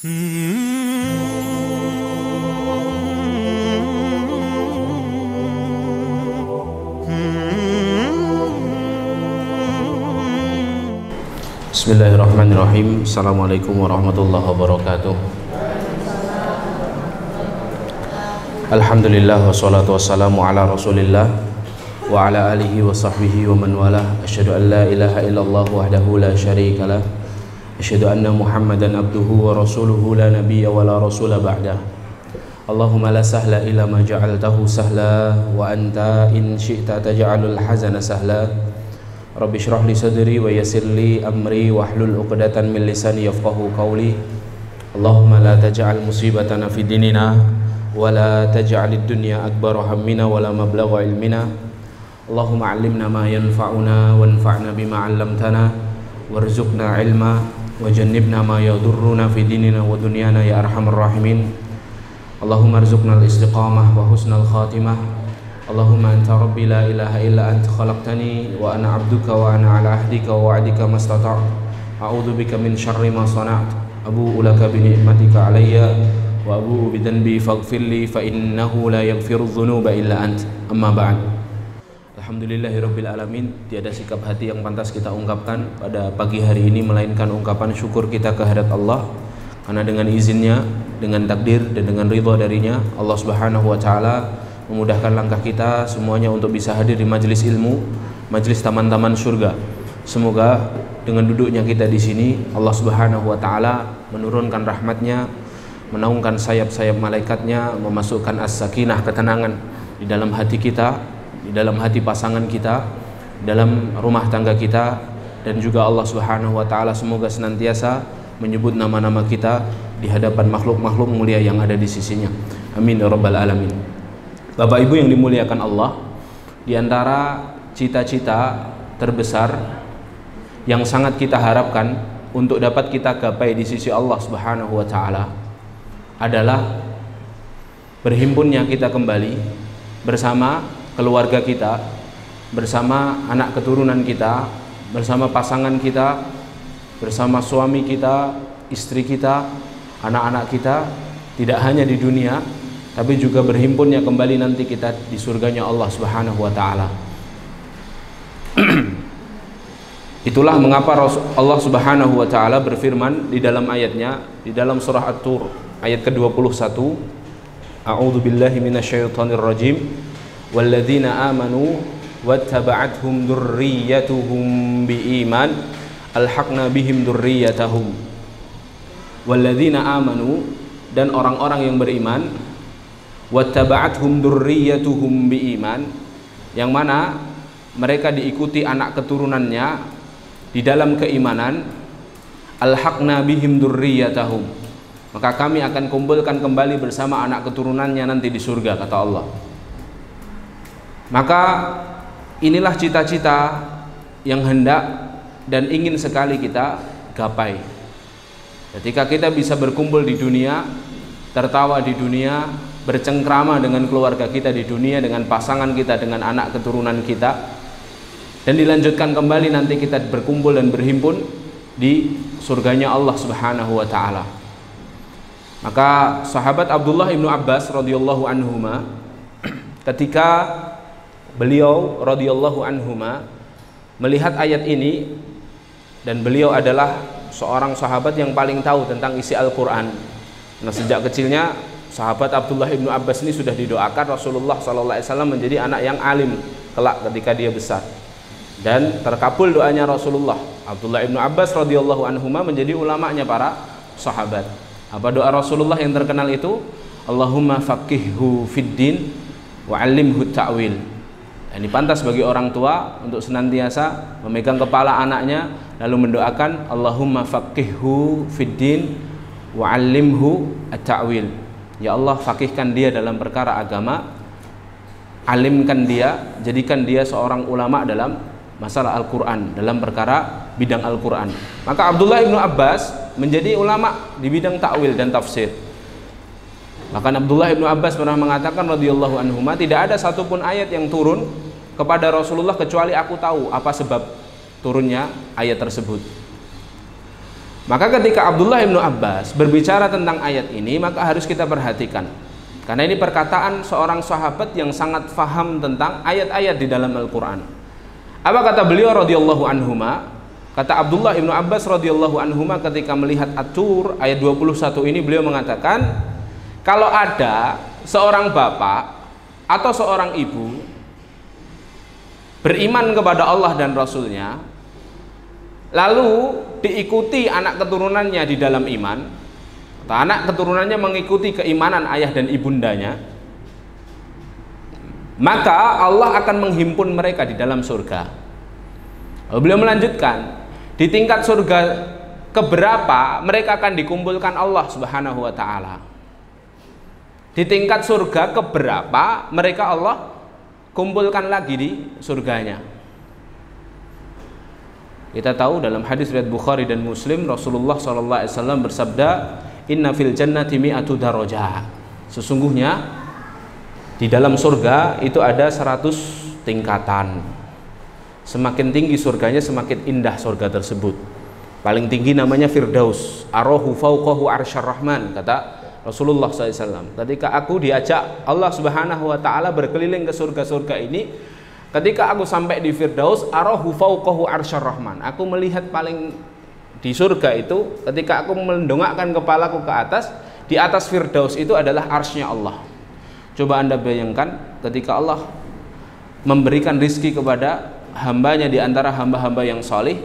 Bismillahirrahmanirrahim. Assalamualaikum warahmatullahi wabarakatuh. Alhamdulillah wassalatu wassalamu ala rasulillah wa ala alihi wa sahbihi wa man walah. Asyhadu an la ilaha illallah wahdahu la syarikalah. Asyhadu anna Muhammadan abduhu wa rasuluhu la nabiyya wa la rasula ba'dah. Allahumma la sahla illa ma ja'altahu sahla wa anta in syi'ta taj'alul hazana sahla. Rabbi shrah li sadri wa yassir li amri wahlul 'uqdatan min lisani yafqahu qawli. Allahumma la taj'al musibatana fi dinina wa la taj'alid dunya akbar hammina wa la mablagha ilmina. Allahumma 'allimna ma yanfa'una wanfa'na bima 'allamtana warzuqna ilma wajannibna ma yadurruna fi dinina wa dunyana ya arhamar rahimin. Allahumma arzuqna al-istiqamah wa husnal khatimah. Allahumma anta rabbi la ilaha illa anta khalaqtani wa ana 'abduka wa ana 'ala ahdika wa wa'dika mastata'tu. A'udzu bika min syarri ma sana'tu. Abu'u laka bi ni'matika 'alayya wa abu'u bi dhanbi faghfirli fa innahu la yaghfiru dhunuba illa anta. Amma ba'd. Alhamdulillahirabbil alamin. Tiada sikap hati yang pantas kita ungkapkan pada pagi hari ini melainkan ungkapan syukur kita kehadirat Allah, karena dengan izinnya, dengan takdir dan dengan ridha darinya, Allah Subhanahu wa taala memudahkan langkah kita semuanya untuk bisa hadir di majelis ilmu, majelis taman-taman surga. Semoga dengan duduknya kita di sini, Allah Subhanahu wa taala menurunkan rahmatnya, menaungkan sayap-sayap malaikatnya, memasukkan as-sakinah, ketenangan di dalam hati kita, di dalam hati pasangan kita, dalam rumah tangga kita, dan juga Allah Subhanahu wa taala semoga senantiasa menyebut nama-nama kita di hadapan makhluk-makhluk mulia yang ada di sisinya. Amin ya rabbal alamin. Bapak Ibu yang dimuliakan Allah, di antara cita-cita terbesar yang sangat kita harapkan untuk dapat kita gapai di sisi Allah Subhanahu wa taala adalah berhimpunnya kita kembali bersama keluarga kita, bersama anak keturunan kita, bersama pasangan kita, bersama suami kita, istri kita, anak-anak kita, tidak hanya di dunia tapi juga berhimpunnya kembali nanti kita di surganya Allah Subhanahu wa taala. Itulah mengapa Allah Subhanahu wa taala berfirman di dalam ayatnya, di dalam surah At-Tur ayat ke-21, A'udzu billahi minasyaitonir rajim. Walladzina amanu wattaba'athum dzurriyyatuhum biiman alhaqna bihim dzurriyyatahum. Walladzina amanu, dan orang-orang yang beriman, wattaba'athum dzurriyyatuhum biiman, yang mana mereka diikuti anak keturunannya di dalam keimanan, alhaqna bihim dzurriyyatahum, maka kami akan kumpulkan kembali bersama anak keturunannya nanti di surga, kata Allah. Maka inilah cita-cita yang hendak dan ingin sekali kita gapai. Ketika kita bisa berkumpul di dunia, tertawa di dunia, bercengkrama dengan keluarga kita di dunia, dengan pasangan kita, dengan anak keturunan kita, dan dilanjutkan kembali nanti kita berkumpul dan berhimpun di surganya Allah Subhanahu wa taala. Maka sahabat Abdullah ibnu Abbas radhiyallahu anhuma, ketika beliau radhiyallahu anhuma melihat ayat ini, dan beliau adalah seorang sahabat yang paling tahu tentang isi Al-Quran. Nah, sejak kecilnya sahabat Abdullah ibnu Abbas ini sudah didoakan Rasulullah SAW menjadi anak yang alim kelak ketika dia besar, dan terkabul doanya Rasulullah. Abdullah ibnu Abbas radhiyallahu anhuma menjadi ulamanya para sahabat. Apa doa Rasulullah yang terkenal itu? Allahumma faqihhu fid din wa 'allimhu ta'wil. Ini pantas bagi orang tua untuk senantiasa memegang kepala anaknya lalu mendoakan Allahumma faqihhu fid din wa 'allimhu at-ta'wil. Ya Allah, faqihkan dia dalam perkara agama, alimkan dia, jadikan dia seorang ulama dalam masalah Al-Quran, dalam perkara bidang Al-Quran. Maka Abdullah ibnu Abbas menjadi ulama di bidang ta'wil dan tafsir. Bahkan Abdullah ibnu Abbas pernah mengatakan radhiyallahu anhuma, tidak ada satupun ayat yang turun kepada Rasulullah kecuali aku tahu apa sebab turunnya ayat tersebut. Maka ketika Abdullah ibnu Abbas berbicara tentang ayat ini, maka harus kita perhatikan, karena ini perkataan seorang sahabat yang sangat faham tentang ayat-ayat di dalam Al-Quran. Apa kata beliau radhiyallahu anhuma? Kata Abdullah ibnu Abbas radhiyallahu anhuma ketika melihat At-Tur ayat 21 ini, beliau mengatakan, kalau ada seorang bapak atau seorang ibu beriman kepada Allah dan Rasulnya, lalu diikuti anak keturunannya di dalam iman, atau anak keturunannya mengikuti keimanan ayah dan ibundanya, maka Allah akan menghimpun mereka di dalam surga. Lalu beliau melanjutkan, di tingkat surga keberapa mereka akan dikumpulkan Allah Subhanahu wa ta'ala. Di tingkat surga keberapa mereka Allah kumpulkan lagi di surganya. Kita tahu dalam hadis riwayat Bukhari dan Muslim, Rasulullah SAW bersabda, inna fil jannati mi'atu darajah. Sesungguhnya di dalam surga itu ada 100 tingkatan. Semakin tinggi surganya, semakin indah surga tersebut. Paling tinggi namanya Firdaus, arahu fauqahu arsyar rahman, kata Rasulullah SAW. Ketika aku diajak Allah Subhanahu wa ta'ala berkeliling ke surga-surga ini, ketika aku sampai di Firdaus, arahu fauqahu arsyar rahman, aku melihat paling di surga itu, ketika aku mendongakkan kepalaku ke atas, di atas Firdaus itu adalah arsy-Nya Allah. Coba Anda bayangkan ketika Allah memberikan rizki kepada hambanya di antara hamba-hamba yang salih,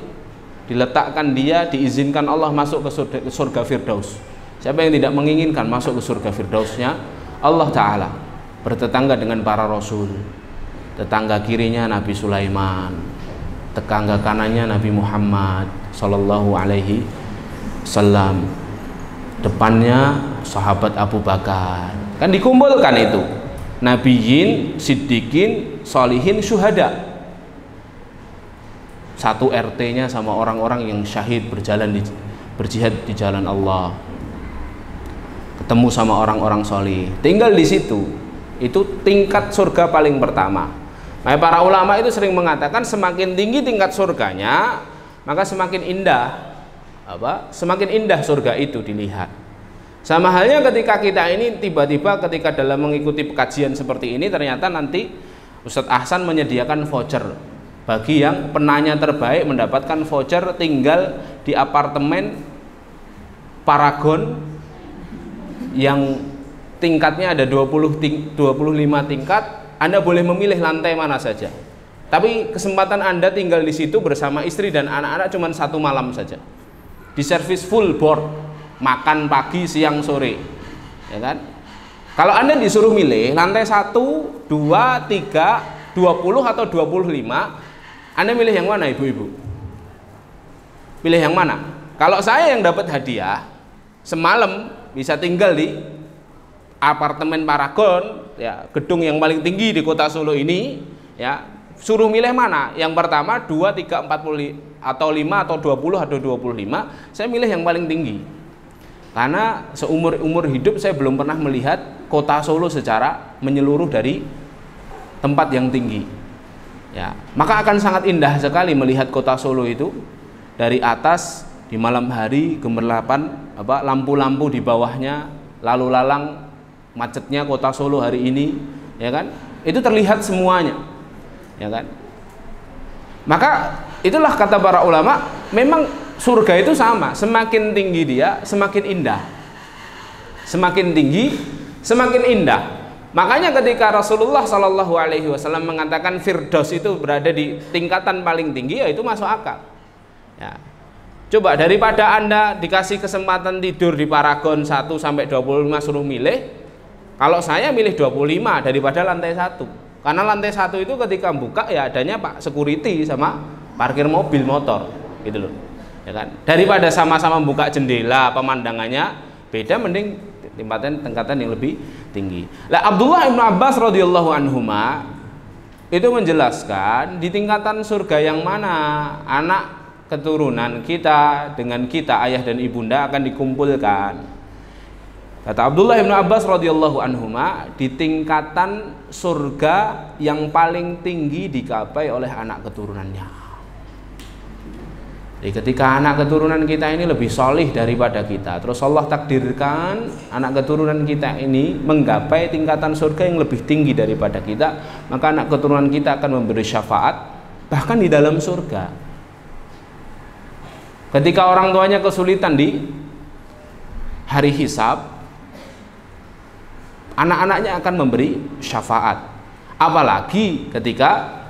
diletakkan dia, diizinkan Allah masuk ke surga Firdaus. Siapa yang tidak menginginkan masuk ke surga Firdausnya Allah Ta'ala? Bertetangga dengan para Rasul, tetangga kirinya Nabi Sulaiman, tetangga kanannya Nabi Muhammad Sallallahu Alaihi Wasallam, depannya sahabat Abu Bakar. Kan dikumpulkan itu Nabiyin, Siddiqin, Sholihin, Syuhada. Satu RT-nya sama orang-orang yang syahid berjihad di jalan Allah, ketemu sama orang-orang sholih, tinggal di situ. Itu tingkat surga paling pertama. Nah, para ulama itu sering mengatakan semakin tinggi tingkat surganya, maka semakin indah semakin indah surga itu dilihat. Sama halnya ketika kita ini tiba-tiba ketika dalam mengikuti kajian seperti ini, ternyata nanti Ustadz Ahsan menyediakan voucher bagi yang penanya terbaik, mendapatkan voucher tinggal di apartemen Paragon yang tingkatnya ada 25 tingkat. Anda boleh memilih lantai mana saja, tapi kesempatan Anda tinggal di situ bersama istri dan anak-anak cuma 1 malam saja. Di servis full board, makan pagi, siang, sore, ya kan? Kalau Anda disuruh milih lantai 1, 2, 3, 20 atau 25, Anda milih yang mana, ibu-ibu? Pilih yang mana? Kalau saya yang dapat hadiah semalam bisa tinggal di apartemen Paragon, ya, gedung yang paling tinggi di kota Solo ini, ya, suruh milih mana? Yang pertama 2, 3, 40 atau 5 atau 20 atau 25, saya milih yang paling tinggi. Karena seumur hidup saya belum pernah melihat kota Solo secara menyeluruh dari tempat yang tinggi. Ya, maka akan sangat indah sekali melihat kota Solo itu dari atas di malam hari, gemerlapan lampu-lampu di bawahnya, lalu lalang macetnya kota Solo hari ini, ya kan? Itu terlihat semuanya, ya kan? Maka itulah kata para ulama, memang surga itu sama, semakin tinggi dia semakin indah, semakin tinggi semakin indah. Makanya ketika Rasulullah Shallallahu Alaihi Wasallam mengatakan Firdaus itu berada di tingkatan paling tinggi, ya itu masuk akal. Ya. Coba daripada Anda dikasih kesempatan tidur di Paragon 1 sampai 25 suruh milih, kalau saya milih 25 daripada lantai 1. Karena lantai 1 itu ketika buka ya adanya Pak Security sama parkir mobil motor, gitu loh. Ya kan? Daripada sama-sama buka jendela pemandangannya beda, mending tingkatan yang lebih tinggi. Lah Abdullah ibnu Abbas radhiyallahu anhuma itu menjelaskan di tingkatan surga yang mana anak keturunan kita dengan kita, ayah dan ibunda, akan dikumpulkan. Kata Abdullah ibnu Abbas radhiyallahu anhuma, di tingkatan surga yang paling tinggi digapai oleh anak keturunannya. Jadi ketika anak keturunan kita ini lebih solih daripada kita, terus Allah takdirkan anak keturunan kita ini menggapai tingkatan surga yang lebih tinggi daripada kita, maka anak keturunan kita akan memberi syafaat bahkan di dalam surga. Ketika orang tuanya kesulitan di hari hisab, anak-anaknya akan memberi syafaat. Apalagi ketika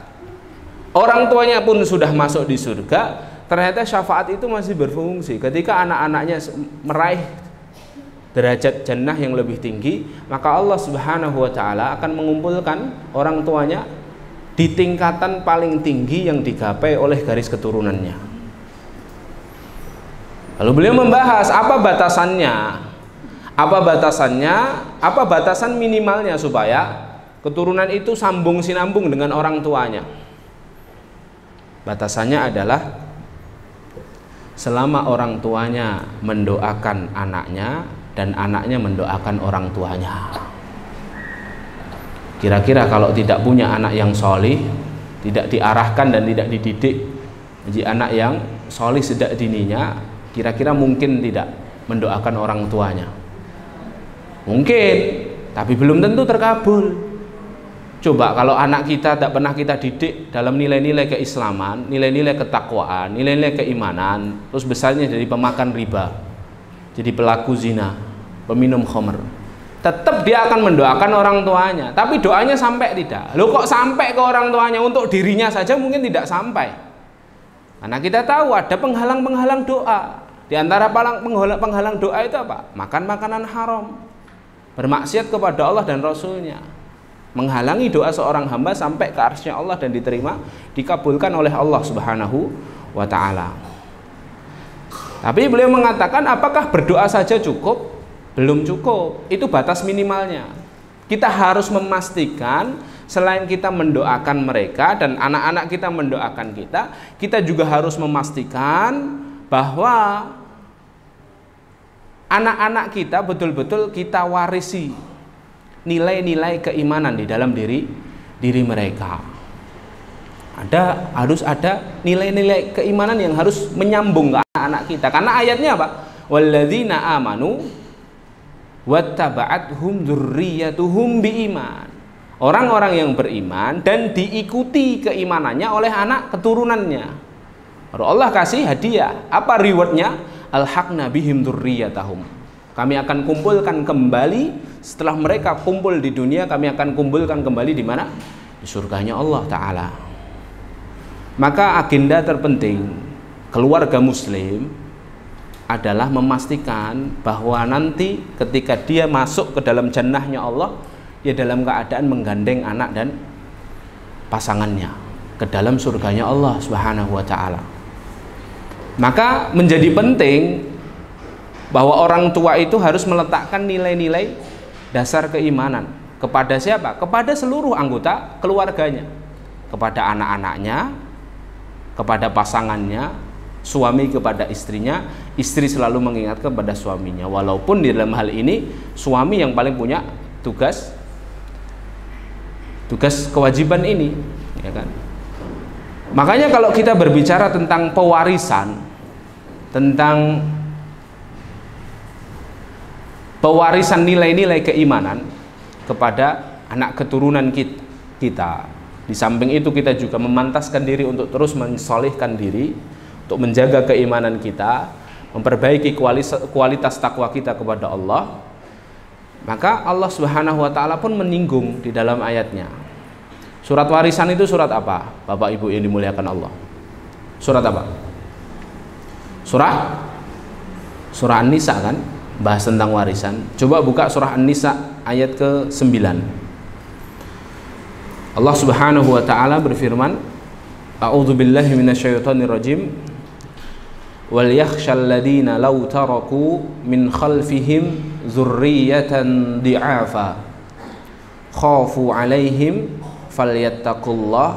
orang tuanya pun sudah masuk di surga, ternyata syafaat itu masih berfungsi. Ketika anak-anaknya meraih derajat jannah yang lebih tinggi, maka Allah Subhanahu wa taala akan mengumpulkan orang tuanya di tingkatan paling tinggi yang digapai oleh garis keturunannya. Lalu beliau membahas apa batasannya? Apa batasan minimalnya supaya keturunan itu sambung sinambung dengan orang tuanya? Batasannya adalah selama orang tuanya mendoakan anaknya dan anaknya mendoakan orang tuanya. Kira-kira kalau tidak punya anak yang solih, tidak diarahkan dan tidak dididik menjadi anak yang solih sejak dininya, kira-kira mungkin tidak mendoakan orang tuanya? Mungkin, tapi belum tentu terkabul. Coba kalau anak kita tak pernah kita didik dalam nilai-nilai keislaman, nilai-nilai ketakwaan, nilai-nilai keimanan, terus besarnya jadi pemakan riba, jadi pelaku zina, peminum khamr, tetap dia akan mendoakan orang tuanya. Tapi doanya sampai tidak? Loh, kok sampai ke orang tuanya? Untuk dirinya saja mungkin tidak sampai. Karena kita tahu ada penghalang-penghalang doa. Di antara penghalang doa itu apa? Makan makanan haram, bermaksiat kepada Allah dan Rasulnya, menghalangi doa seorang hamba sampai ke arsy Allah dan dikabulkan oleh Allah Subhanahu wa ta'ala. Tapi beliau mengatakan, apakah berdoa saja cukup? Belum cukup, itu batas minimalnya. Kita harus memastikan selain kita mendoakan mereka dan anak-anak kita mendoakan kita juga harus memastikan bahwa anak-anak kita betul-betul kita warisi nilai-nilai keimanan di dalam diri mereka. Harus ada nilai-nilai keimanan yang harus menyambung ke anak-anak kita. Karena ayatnya apa? Walladzina amanu wattaba'athum dzurriyyatuhum biiman. Orang-orang yang beriman dan diikuti keimanannya oleh anak keturunannya. Baru Allah kasih hadiah. Apa rewardnya? Alhaqna bihim dzurriyyatahum. Kami akan kumpulkan kembali setelah mereka kumpul di dunia, kami akan kumpulkan kembali di mana? Di surganya Allah Ta'ala. Maka agenda terpenting keluarga muslim adalah memastikan bahwa nanti ketika dia masuk ke dalam jannahnya Allah, dia dalam keadaan menggandeng anak dan pasangannya ke dalam surganya Allah Subhanahu wa Ta'ala. Maka menjadi penting bahwa orang tua itu harus meletakkan nilai-nilai dasar keimanan kepada siapa? Kepada seluruh anggota keluarganya, kepada anak-anaknya, kepada pasangannya, suami kepada istrinya, istri selalu mengingat kepada suaminya. Walaupun di dalam hal ini suami yang paling punya tugas kewajiban ini, ya kan? Makanya kalau kita berbicara tentang pewarisan, tentang pewarisan nilai-nilai keimanan kepada anak keturunan kita. Di samping itu kita juga memantaskan diri untuk terus mensolihkan diri, untuk menjaga keimanan kita, memperbaiki kualitas takwa kita kepada Allah. Maka Allah Subhanahu wa ta'ala pun menyinggung di dalam ayatnya. Surat warisan itu surat apa? Bapak Ibu yang dimuliakan Allah. Surat apa? Surah An-Nisa kan? Bahas tentang warisan. Coba buka surah An-Nisa ayat ke-9. Allah Subhanahu wa ta'ala berfirman, A'udzu billahi minasyaitonir rajim. Wal yakhshal ladina law taraku min khalfihim dzurriyyatan di'afa khafu 'alaihim falyattaqullah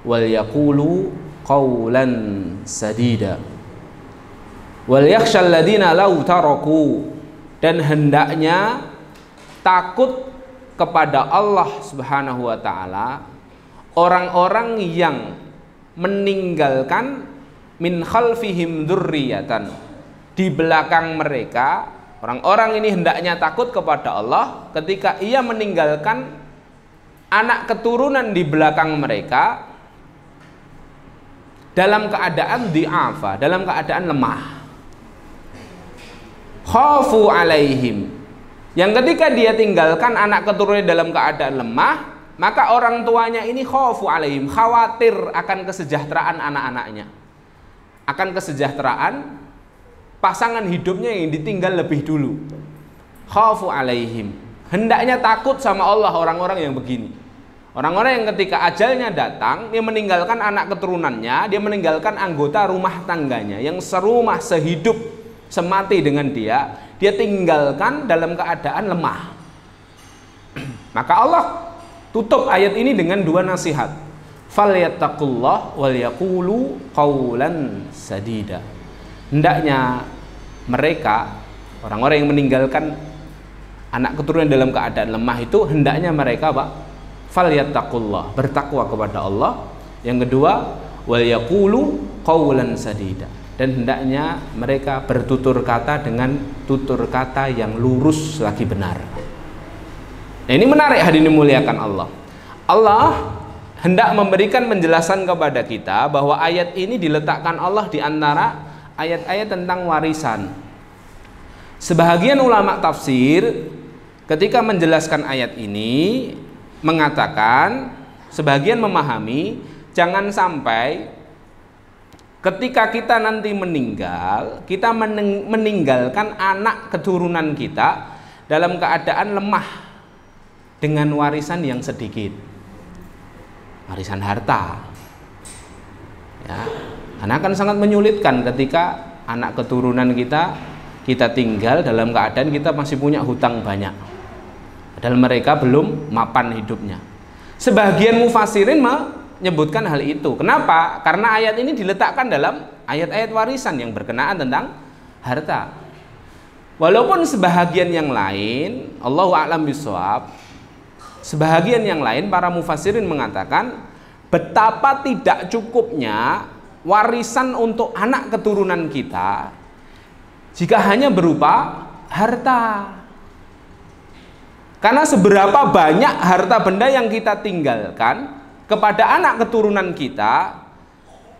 wal yaqulu qawlan sadida. Wal yakhshal ladina law taraku, dan hendaknya takut kepada Allah Subhanahu wa ta'ala orang-orang yang meninggalkan min khalfihim dzurriyyatan, di belakang mereka orang-orang ini hendaknya takut kepada Allah ketika ia meninggalkan anak keturunan di belakang mereka dalam keadaan di'afa, dalam keadaan lemah. Khafu alaihim, yang ketika dia tinggalkan anak keturunan dalam keadaan lemah, maka orang tuanya ini khafu alaihim, khawatir akan kesejahteraan anak-anaknya, akan kesejahteraan pasangan hidupnya yang ditinggal lebih dulu. Khafu alaihim, hendaknya takut sama Allah orang-orang yang begini. Orang-orang yang ketika ajalnya datang, dia meninggalkan anak keturunannya, dia meninggalkan anggota rumah tangganya yang serumah, sehidup, semati dengan dia tinggalkan dalam keadaan lemah. Maka Allah tutup ayat ini dengan dua nasihat. Falyattaqullah wal yaqulu qawlan sadida. Hendaknya mereka, orang-orang yang meninggalkan anak keturunan dalam keadaan lemah itu, hendaknya mereka falyattaqullah, bertakwa kepada Allah. Yang kedua, wal yaqulu qawlan sadida, dan hendaknya mereka bertutur kata dengan tutur kata yang lurus lagi benar. Nah, ini menarik, hadirin dimuliakan Allah. Allah hendak memberikan penjelasan kepada kita bahwa ayat ini diletakkan Allah di antara ayat-ayat tentang warisan. Sebahagian ulama tafsir ketika menjelaskan ayat ini mengatakan, sebagian memahami, jangan sampai ketika kita nanti meninggal, kita meninggalkan anak keturunan kita dalam keadaan lemah dengan warisan yang sedikit, warisan harta. Ya, karena akan sangat menyulitkan ketika anak keturunan kita tinggal dalam keadaan kita masih punya hutang banyak, padahal mereka belum mapan hidupnya. Sebagian mufassirin menyebutkan hal itu. Kenapa? Karena ayat ini diletakkan dalam ayat-ayat warisan yang berkenaan tentang harta. Walaupun sebahagian yang lain, Allahu a'lam bishawab, sebahagian yang lain para mufassirin mengatakan betapa tidak cukupnya warisan untuk anak keturunan kita jika hanya berupa harta. Karena seberapa banyak harta benda yang kita tinggalkan kepada anak keturunan kita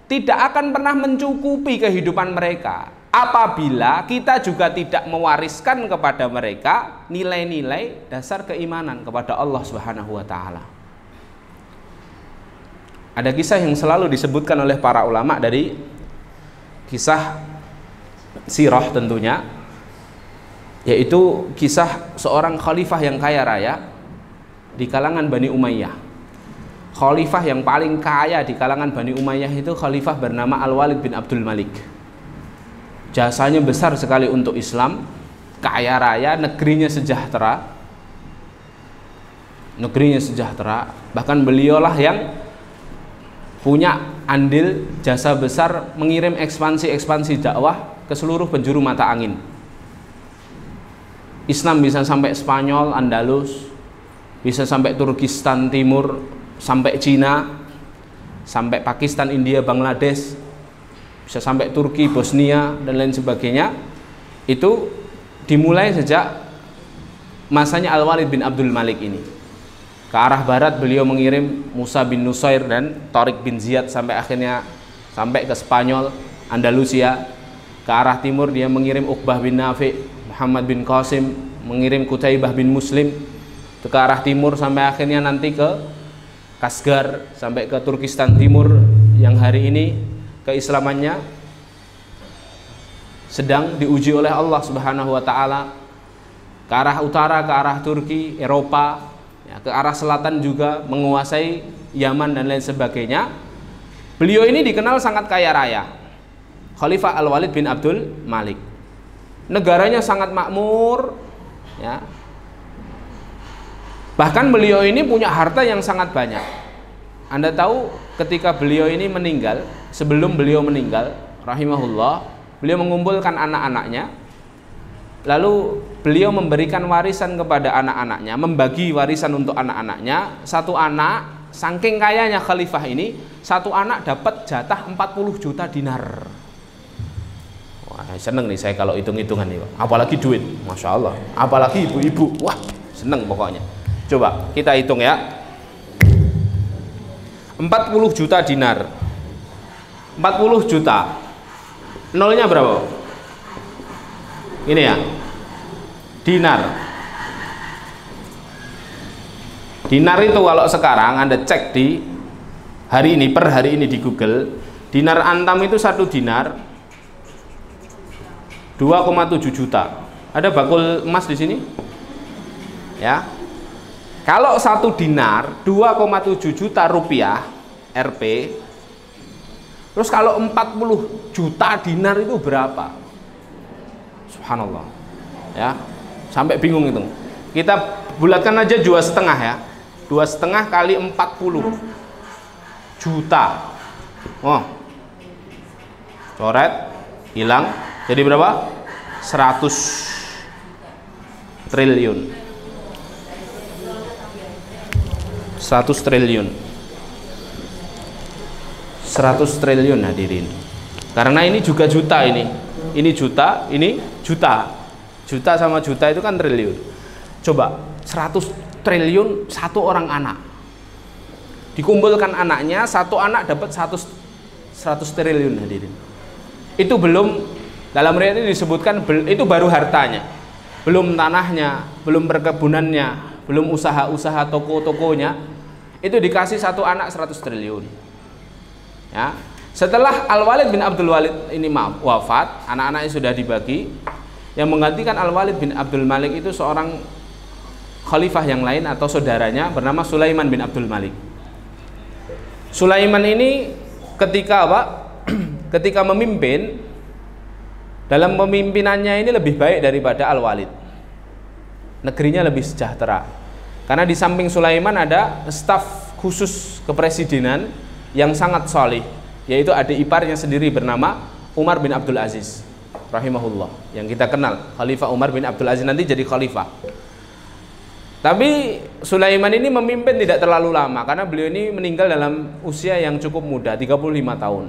tidak akan pernah mencukupi kehidupan mereka apabila kita juga tidak mewariskan kepada mereka nilai-nilai dasar keimanan kepada Allah Subhanahu wa taala. Ada kisah yang selalu disebutkan oleh para ulama dari kisah sirah tentunya, yaitu kisah seorang khalifah yang kaya raya di kalangan Bani Umayyah. Khalifah yang paling kaya di kalangan Bani Umayyah itu khalifah bernama Al-Walid bin Abdul Malik. Jasanya besar sekali untuk Islam, kaya raya, negerinya sejahtera. Bahkan beliaulah yang punya andil jasa besar mengirim ekspansi dakwah ke seluruh penjuru mata angin. Islam bisa sampai Spanyol, Andalus, bisa sampai Turkistan Timur, sampai Cina, sampai Pakistan, India, Bangladesh, bisa sampai Turki, Bosnia, dan lain sebagainya. Itu dimulai sejak masanya Al-Walid bin Abdul Malik ini. Ke arah barat beliau mengirim Musa bin Nusair dan Tariq bin Ziyad sampai akhirnya sampai ke Spanyol, Andalusia. Ke arah timur dia mengirim Uqbah bin Nafi', Muhammad bin Qasim, mengirim Qutaibah bin Muslim ke arah timur sampai akhirnya nanti ke Kasgar, sampai ke Turkistan Timur yang hari ini keislamannya sedang diuji oleh Allah Subhanahu wa taala. Ke arah utara, ke arah Turki, Eropa, ya, ke arah selatan juga menguasai Yaman dan lain sebagainya. Beliau ini dikenal sangat kaya raya, Khalifah Al-Walid bin Abdul Malik. Negaranya sangat makmur, ya. Bahkan beliau ini punya harta yang sangat banyak. Anda tahu ketika beliau ini meninggal, sebelum beliau meninggal rahimahullah, beliau mengumpulkan anak-anaknya, lalu beliau memberikan warisan kepada anak-anaknya, membagi warisan untuk anak-anaknya. Satu anak Saking kayanya khalifah ini, satu anak dapat jatah 40 juta dinar. Wah, seneng nih saya kalau hitung-hitungan nih, Pak. Apalagi duit, Masya Allah. Apalagi ibu-ibu, wah seneng pokoknya. Coba kita hitung ya. 40 juta dinar. 40 juta. Nolnya berapa? Ini ya. Dinar. Dinar itu kalau sekarang Anda cek di hari ini, per hari ini di Google, dinar Antam itu 1 dinar 2,7 juta. Ada bakul emas di sini? Ya. Kalau 1 dinar 2,7 juta rupiah Rp. Terus kalau 40 juta dinar itu berapa? Subhanallah. Ya. Sampai bingung itu. Kita bulatkan aja 2,5 ya. 2,5 kali 40 juta. Oh. Coret, hilang. Jadi berapa? 100 triliun. 100 triliun. 100 triliun hadirin. Karena ini juga juta ini. Ini juta, ini juta. Juta sama juta itu kan triliun. Coba 100 triliun satu orang anak. Dikumpulkan anaknya, satu anak dapat 100 triliun hadirin. Itu belum, dalam riwayat ini disebutkan itu baru hartanya. Belum tanahnya, belum perkebunannya, belum usaha-usaha toko-tokonya. Itu dikasih satu anak 100 triliun. Ya. Setelah Al-Walid bin Abdul Walid ini wafat, anak-anaknya sudah dibagi. Yang menggantikan Al-Walid bin Abdul Malik itu seorang khalifah yang lain atau saudaranya bernama Sulaiman bin Abdul Malik. Sulaiman ini ketika apa? Ketika memimpin, dalam pemimpinannya ini lebih baik daripada Al-Walid. Negerinya lebih sejahtera. Karena di samping Sulaiman ada staf khusus kepresidenan yang sangat solih, yaitu adik iparnya sendiri bernama Umar bin Abdul Aziz rahimahullah, yang kita kenal Khalifah Umar bin Abdul Aziz nanti jadi khalifah. Tapi Sulaiman ini memimpin tidak terlalu lama karena beliau ini meninggal dalam usia yang cukup muda, 35 tahun.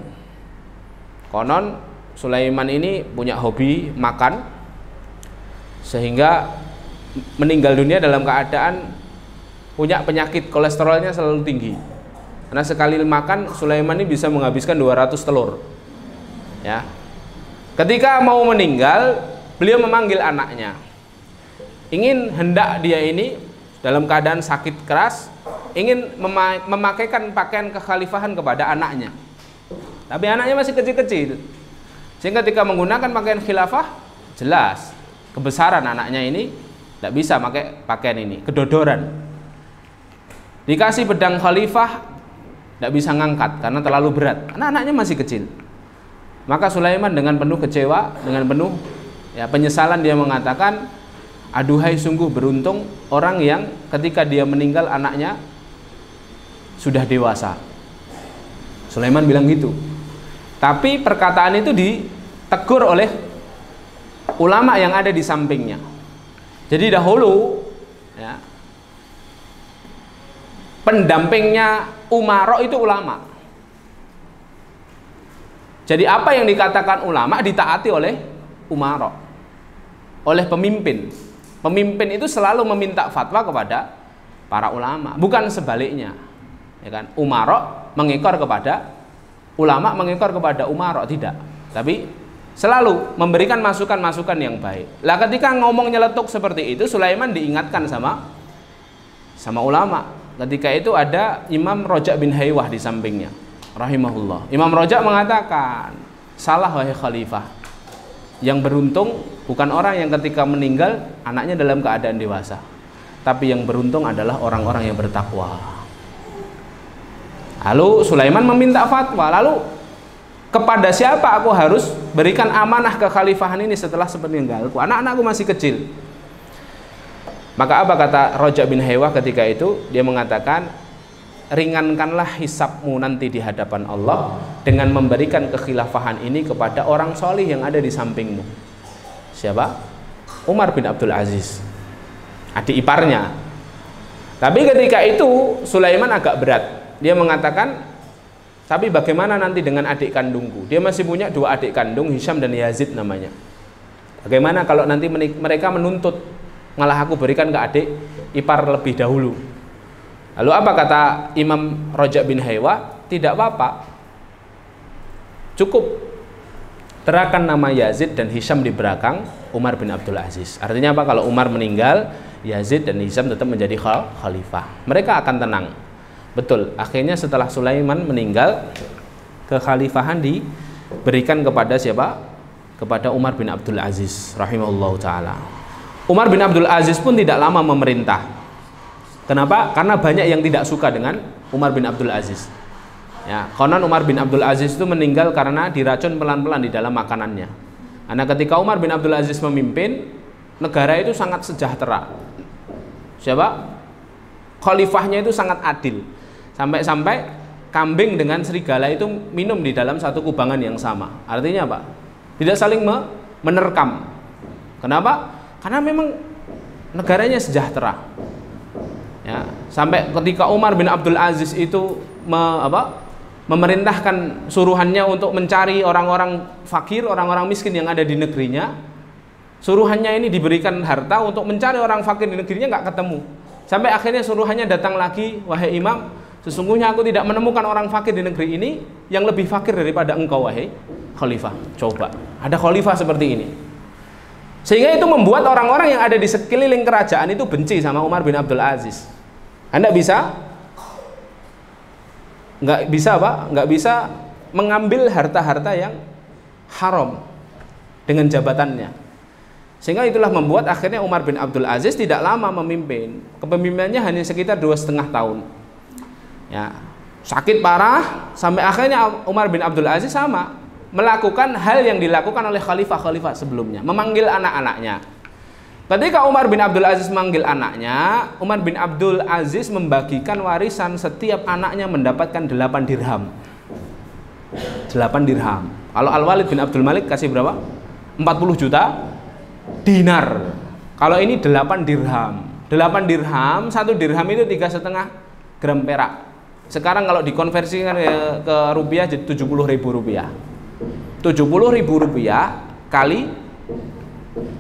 Konon Sulaiman ini punya hobi makan sehingga meninggal dunia dalam keadaan punya penyakit kolesterolnya selalu tinggi. Karena sekali makan Sulaiman ini bisa menghabiskan 200 telur. Ya. Ketika mau meninggal, beliau memanggil anaknya. Hendak dia ini dalam keadaan sakit keras ingin memakaikan pakaian kekhalifahan kepada anaknya. Tapi anaknya masih kecil-kecil. Sehingga ketika menggunakan pakaian khilafah, jelas kebesaran anaknya ini tidak bisa pakai pakaian ini, kedodoran. Dikasih pedang khalifah, tidak bisa ngangkat karena terlalu berat. Karena anaknya masih kecil. Maka Sulaiman dengan penuh kecewa, dengan penuh penyesalan dia mengatakan, aduhai sungguh beruntung orang yang ketika dia meninggal anaknya sudah dewasa. Sulaiman bilang gitu. Tapi perkataan itu ditegur oleh ulama yang ada di sampingnya. Jadi dahulu ya, pendampingnya Umaro itu ulama. Jadi apa yang dikatakan ulama ditaati oleh Umaro, oleh pemimpin. Pemimpin itu selalu meminta fatwa kepada para ulama, bukan sebaliknya. Ya kan? Umaro mengekor kepada ulama, mengekor kepada Umaro, tidak. Tapi selalu memberikan masukan-masukan yang baik. Lah ketika ngomong nyeletuk seperti itu, Sulaiman diingatkan sama ulama. Ketika itu ada Imam Roja bin Haywah di sampingnya, rahimahullah. Imam Roja mengatakan, salah wahai khalifah. Yang beruntung bukan orang yang ketika meninggal anaknya dalam keadaan dewasa, tapi yang beruntung adalah orang-orang yang bertakwa. Lalu Sulaiman meminta fatwa, lalu kepada siapa aku harus berikan amanah kekhalifahan ini setelah sepeninggalku? Anak-anakku masih kecil. Maka apa kata Roja bin Haywah ketika itu? Dia mengatakan, ringankanlah hisabmu nanti di hadapan Allah dengan memberikan kekhilafahan ini kepada orang solih yang ada di sampingmu. Siapa? Umar bin Abdul Aziz, adik iparnya. Tapi ketika itu Sulaiman agak berat. Dia mengatakan, tapi bagaimana nanti dengan adik kandungku? Dia masih punya 2 adik kandung, Hisham dan Yazid namanya. Bagaimana kalau nanti mereka menuntut, malah aku berikan ke adik ipar lebih dahulu? Lalu apa kata Imam Rajab bin Haywa? Tidak apa-apa, cukup terakan nama Yazid dan Hisham di belakang Umar bin Abdul Aziz. Artinya apa? Kalau Umar meninggal, Yazid dan Hisham tetap menjadi khalifah. Mereka akan tenang. Betul, akhirnya setelah Sulaiman meninggal, kekhalifahan diberikan kepada siapa? Kepada Umar bin Abdul Aziz rahimahullahu ta'ala. Umar bin Abdul Aziz pun tidak lama memerintah. Kenapa? Karena banyak yang tidak suka dengan Umar bin Abdul Aziz. Ya, konon Umar bin Abdul Aziz itu meninggal karena diracun pelan-pelan di dalam makanannya. Karena ketika Umar bin Abdul Aziz memimpin, negara itu sangat sejahtera. Siapa? Khalifahnya itu sangat adil. Sampai-sampai kambing dengan serigala itu minum di dalam satu kubangan yang sama. Artinya apa? Tidak saling menerkam. Kenapa? Karena memang negaranya sejahtera. Ya, sampai ketika Umar bin Abdul Aziz itu memerintahkan suruhannya untuk mencari orang-orang fakir, orang-orang miskin yang ada di negerinya. Suruhannya ini diberikan harta untuk mencari orang fakir di negerinya, nggak ketemu. Sampai akhirnya suruhannya datang lagi, wahai imam, sesungguhnya aku tidak menemukan orang fakir di negeri ini yang lebih fakir daripada engkau, wahai khalifah. Coba, ada khalifah seperti ini. Sehingga itu membuat orang-orang yang ada di sekeliling kerajaan itu benci sama Umar bin Abdul Aziz. Anda nggak bisa mengambil harta-harta yang haram dengan jabatannya. Sehingga itulah membuat akhirnya Umar bin Abdul Aziz tidak lama memimpin. Kepemimpinannya hanya sekitar 2,5 tahun. Ya, sakit parah sampai akhirnya Umar bin Abdul Aziz sama melakukan hal yang dilakukan oleh khalifah-khalifah sebelumnya, memanggil anak-anaknya. Ketika Umar bin Abdul Aziz memanggil anaknya, Umar bin Abdul Aziz membagikan warisan, setiap anaknya mendapatkan 8 dirham. 8 dirham. Kalau Al-Walid bin Abdul Malik kasih berapa? 40 juta dinar. Kalau ini 8 dirham. 8 dirham, 1 dirham itu 3,5 gram perak. Sekarang kalau dikonversikan ke rupiah jadi 70.000 rupiah. 70.000 rupiah kali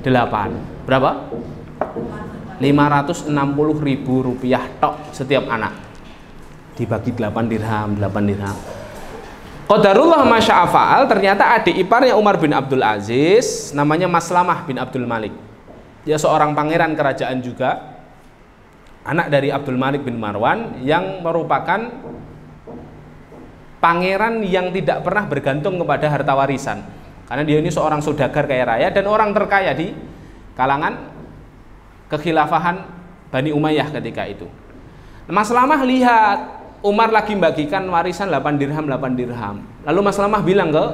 8 berapa? 560.000 rupiah tok setiap anak. Dibagi 8 dirham, 8 dirham. Qadarullah masya'afa'al, ternyata adik iparnya Umar bin Abdul Aziz namanya Maslamah bin Abdul Malik. Dia seorang pangeran kerajaan juga, anak dari Abdul Malik bin Marwan, yang merupakan pangeran yang tidak pernah bergantung kepada harta warisan. Karena dia ini seorang saudagar kaya raya dan orang terkaya di kalangan kekhilafahan Bani Umayyah ketika itu. Maslamah lihat Umar lagi membagikan warisan 8 dirham, 8 dirham. Lalu Maslamah bilang ke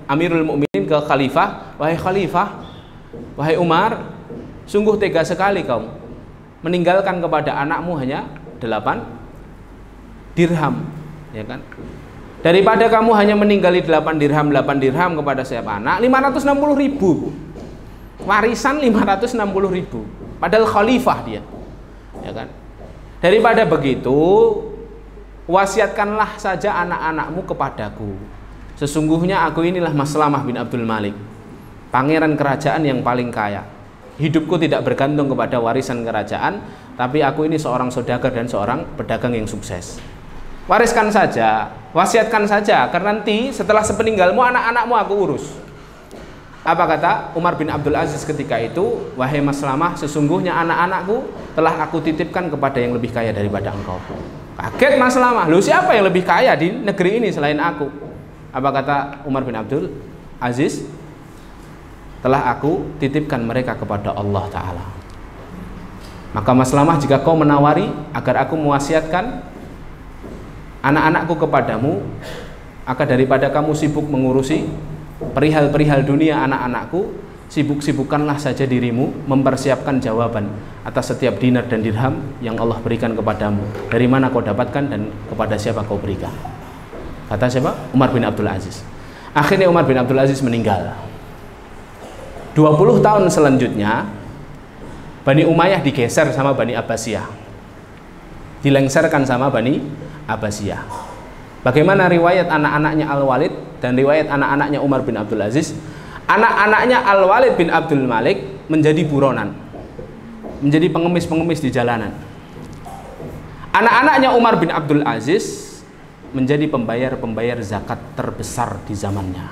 Amirul Mukminin, ke khalifah, wahai khalifah, wahai Umar, sungguh tega sekali kau meninggalkan kepada anakmu hanya 8 dirham, ya kan? Daripada kamu hanya meninggali 8 dirham kepada siapa anak, 560.000 warisan, 560.000, padahal khalifah dia, ya kan? Daripada begitu, wasiatkanlah saja anak-anakmu kepadaku. Sesungguhnya aku inilah Maslamah bin Abdul Malik, pangeran kerajaan yang paling kaya. Hidupku tidak bergantung kepada warisan kerajaan, tapi aku ini seorang saudagar dan seorang pedagang yang sukses. Wariskan saja, wasiatkan saja, karena nanti setelah sepeninggalmu anak-anakmu aku urus. Apa kata Umar bin Abdul Aziz ketika itu? Wahai Maslamah, sesungguhnya anak-anakku telah aku titipkan kepada yang lebih kaya daripada engkau. Kaget Maslamah, lu siapa yang lebih kaya di negeri ini selain aku? Apa kata Umar bin Abdul Aziz? Telah aku titipkan mereka kepada Allah Ta'ala. Maka Maslamah, jika kau menawari agar aku mewasiatkan anak-anakku kepadamu, maka daripada kamu sibuk mengurusi perihal-perihal dunia anak-anakku, sibuk-sibukkanlah saja dirimu mempersiapkan jawaban atas setiap dinar dan dirham yang Allah berikan kepadamu. Dari mana kau dapatkan dan kepada siapa kau berikan. Kata siapa? Umar bin Abdul Aziz. Akhirnya Umar bin Abdul Aziz meninggal. 20 tahun selanjutnya Bani Umayyah digeser sama Bani Abbasiyah. dilengserkan sama Bani Abbasiyah. Bagaimana riwayat anak-anaknya Al-Walid dan riwayat anak-anaknya Umar bin Abdul Aziz? Anak-anaknya Al-Walid bin Abdul Malik menjadi buronan, menjadi pengemis-pengemis di jalanan. Anak-anaknya Umar bin Abdul Aziz menjadi pembayar-pembayar zakat terbesar di zamannya.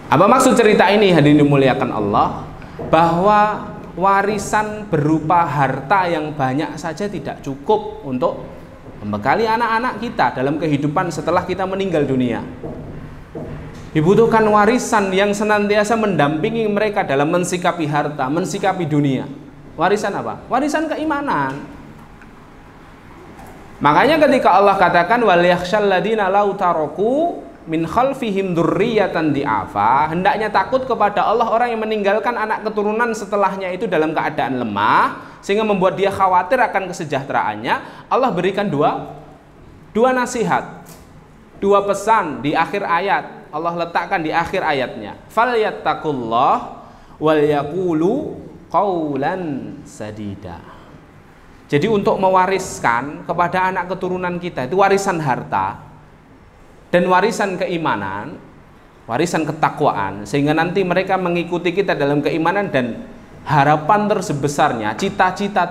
Apa maksud cerita ini, hadirin dimuliakan Allah? Bahwa warisan berupa harta yang banyak saja tidak cukup untuk membekali anak-anak kita dalam kehidupan setelah kita meninggal dunia. Dibutuhkan warisan yang senantiasa mendampingi mereka dalam mensikapi harta, mensikapi dunia. Warisan apa? Warisan keimanan. Makanya ketika Allah katakan wal yakhshal ladina law taraku min khalfihim dzurriyyatan di'afa, hendaknya takut kepada Allah orang yang meninggalkan anak keturunan setelahnya itu dalam keadaan lemah sehingga membuat dia khawatir akan kesejahteraannya. Allah berikan dua nasihat, dua pesan di akhir ayat. Allah letakkan di akhir ayatnya, falyattaqullah wal yaqulu qaulan sadida. Jadi untuk mewariskan kepada anak keturunan kita itu warisan harta dan warisan keimanan, warisan ketakwaan, sehingga nanti mereka mengikuti kita dalam keimanan dan harapan terbesarnya, cita-cita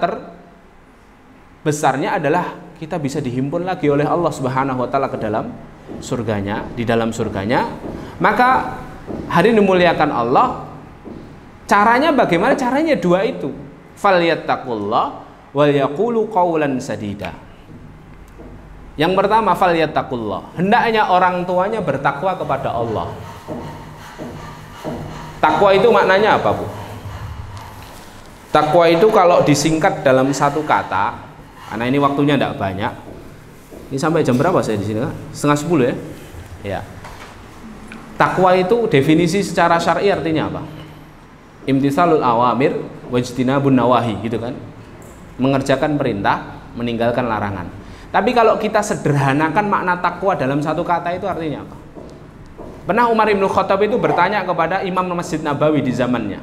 terbesarnya adalah kita bisa dihimpun lagi oleh Allah Subhanahu wa taala ke dalam surganya, di dalam surganya. Maka hari ini dimuliakan Allah, caranya bagaimana? Caranya dua itu, falyattaqullah wal yaqulu qaulan sadida. Yang pertama, falyattaqullah, hendaknya orang tuanya bertakwa kepada Allah. Takwa itu maknanya apa, Bu? Takwa itu kalau disingkat dalam satu kata, karena ini waktunya tidak banyak. Ini sampai jam berapa saya di sini? 9:30 ya? Ya. Takwa itu definisi secara syar'i artinya apa? Imtitsalul awamir wajtinabun nawahi, gitu kan? Mengerjakan perintah, meninggalkan larangan. Tapi kalau kita sederhanakan makna takwa dalam satu kata itu artinya apa? Pernah Umar bin Khattab itu bertanya kepada Imam Masjid Nabawi di zamannya.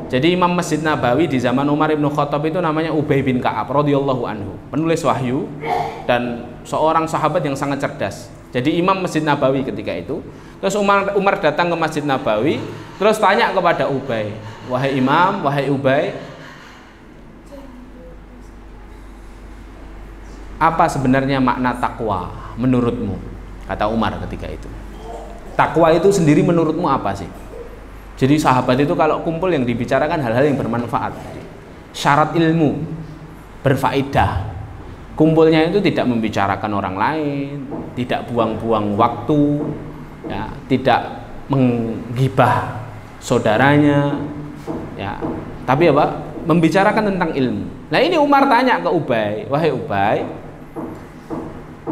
Jadi Imam Masjid Nabawi di zaman Umar bin Khattab itu namanya Ubay bin Ka'ab radhiyallahu anhu, penulis wahyu dan seorang sahabat yang sangat cerdas. Jadi Imam Masjid Nabawi ketika itu, terus Umar datang ke Masjid Nabawi, terus tanya kepada Ubay, "Wahai Imam, wahai Ubay, apa sebenarnya makna takwa menurutmu?" Kata Umar ketika itu. Takwa itu sendiri menurutmu apa sih? Jadi sahabat itu kalau kumpul yang dibicarakan hal-hal yang bermanfaat, syarat ilmu, berfaedah. Kumpulnya itu tidak membicarakan orang lain, tidak buang-buang waktu, ya, tidak menggibah saudaranya, ya, tapi apa? Membicarakan tentang ilmu. Nah ini Umar tanya ke Ubay, "Wahai Ubay,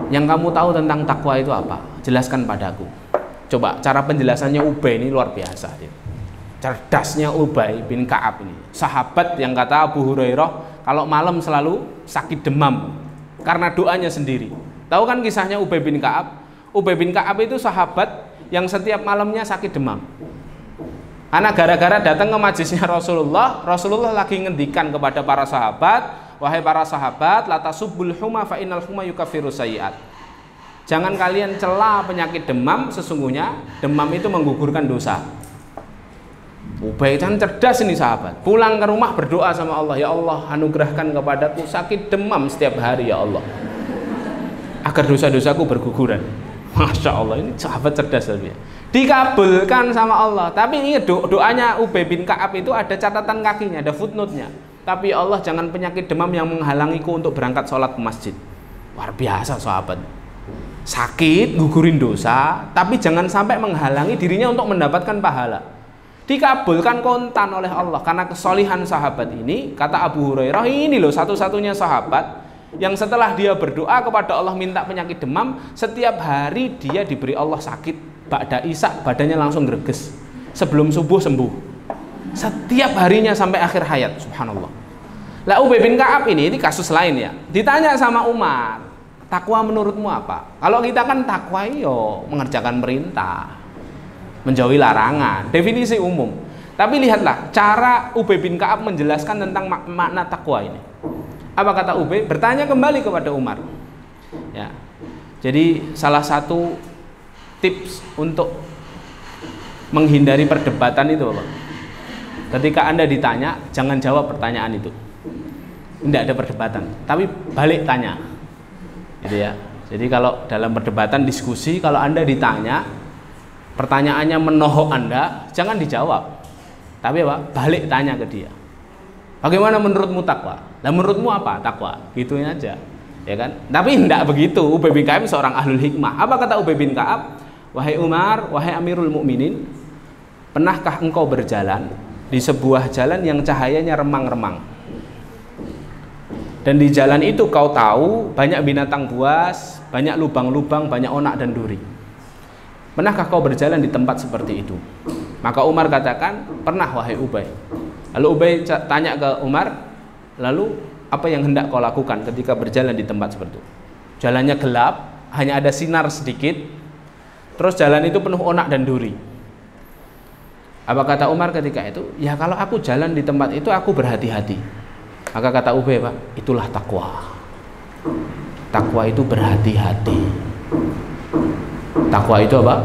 yang kamu tahu tentang takwa itu apa? Jelaskan padaku." Coba cara penjelasannya Ubay ini luar biasa. Cerdasnya Ubay bin Ka'ab ini, sahabat yang kata Abu Hurairah kalau malam selalu sakit demam karena doanya sendiri. Tahu kan kisahnya Ubay bin Ka'ab? Ubay bin Ka'ab itu sahabat yang setiap malamnya sakit demam. Karena gara-gara datang ke majlisnya Rasulullah, Rasulullah lagi ngendikan kepada para sahabat, "Wahai para sahabat, la tasubbul huma fa innal huma yukaffiru sayyi'at." Jangan kalian cela penyakit demam, sesungguhnya demam itu menggugurkan dosa. Ubay kan cerdas ini sahabat. Pulang ke rumah berdoa sama Allah, "Ya Allah, anugerahkan kepadaku sakit demam setiap hari ya Allah, agar dosa-dosaku berguguran." Masya Allah, ini sahabat cerdas ya. Dikabulkan sama Allah. Tapi ingat doanya Ubay bin Ka'ab itu ada catatan kakinya, ada footnote-nya. Tapi ya Allah, jangan penyakit demam yang menghalangiku untuk berangkat sholat ke masjid. Luar biasa sahabat. Sakit, gugurin dosa, tapi jangan sampai menghalangi dirinya untuk mendapatkan pahala. Dikabulkan kontan oleh Allah karena kesolihan sahabat ini. Kata Abu Hurairah, ini loh satu-satunya sahabat yang setelah dia berdoa kepada Allah minta penyakit demam, setiap hari dia diberi Allah sakit. Ba'da Isya badannya langsung greges, sebelum subuh sembuh. Setiap harinya sampai akhir hayat, subhanallah. Lah Ubay bin Ka'ab ini kasus lain ya. Ditanya sama Umar, "Takwa menurutmu apa?" Kalau kita kan takwa yo mengerjakan perintah, menjauhi larangan, definisi umum. Tapi lihatlah cara Ubay bin Ka'ab menjelaskan tentang makna takwa ini. Apa kata Ubay? Bertanya kembali kepada Umar. Ya. Jadi salah satu tips untuk menghindari perdebatan itu Bapak. Ketika Anda ditanya, jangan jawab pertanyaan itu. Tidak ada perdebatan, tapi balik tanya. Gitu ya. Jadi kalau dalam perdebatan diskusi, kalau Anda ditanya, pertanyaannya menohok Anda, jangan dijawab. Tapi apa? Balik tanya ke dia. Bagaimana menurutmu takwa? Nah, menurutmu apa takwa? Gitunya aja, ya kan? Tapi tidak begitu. Ubay bin Ka'ab seorang ahlul hikmah. Apa kata Ubay bin Ka'ab? Wahai Umar, wahai Amirul Mukminin, pernahkah engkau berjalan di sebuah jalan yang cahayanya remang-remang? Dan di jalan itu kau tahu banyak binatang buas, banyak lubang-lubang, banyak onak dan duri. Pernahkah kau berjalan di tempat seperti itu? Maka Umar katakan, pernah wahai Ubay. Lalu Ubay tanya ke Umar, lalu apa yang hendak kau lakukan ketika berjalan di tempat seperti itu? Jalannya gelap, hanya ada sinar sedikit, terus jalan itu penuh onak dan duri. Apa kata Umar ketika itu? Ya kalau aku jalan di tempat itu aku berhati-hati. Maka kata Ubay, Pak, itulah takwa. Takwa itu berhati-hati. Takwa itu apa?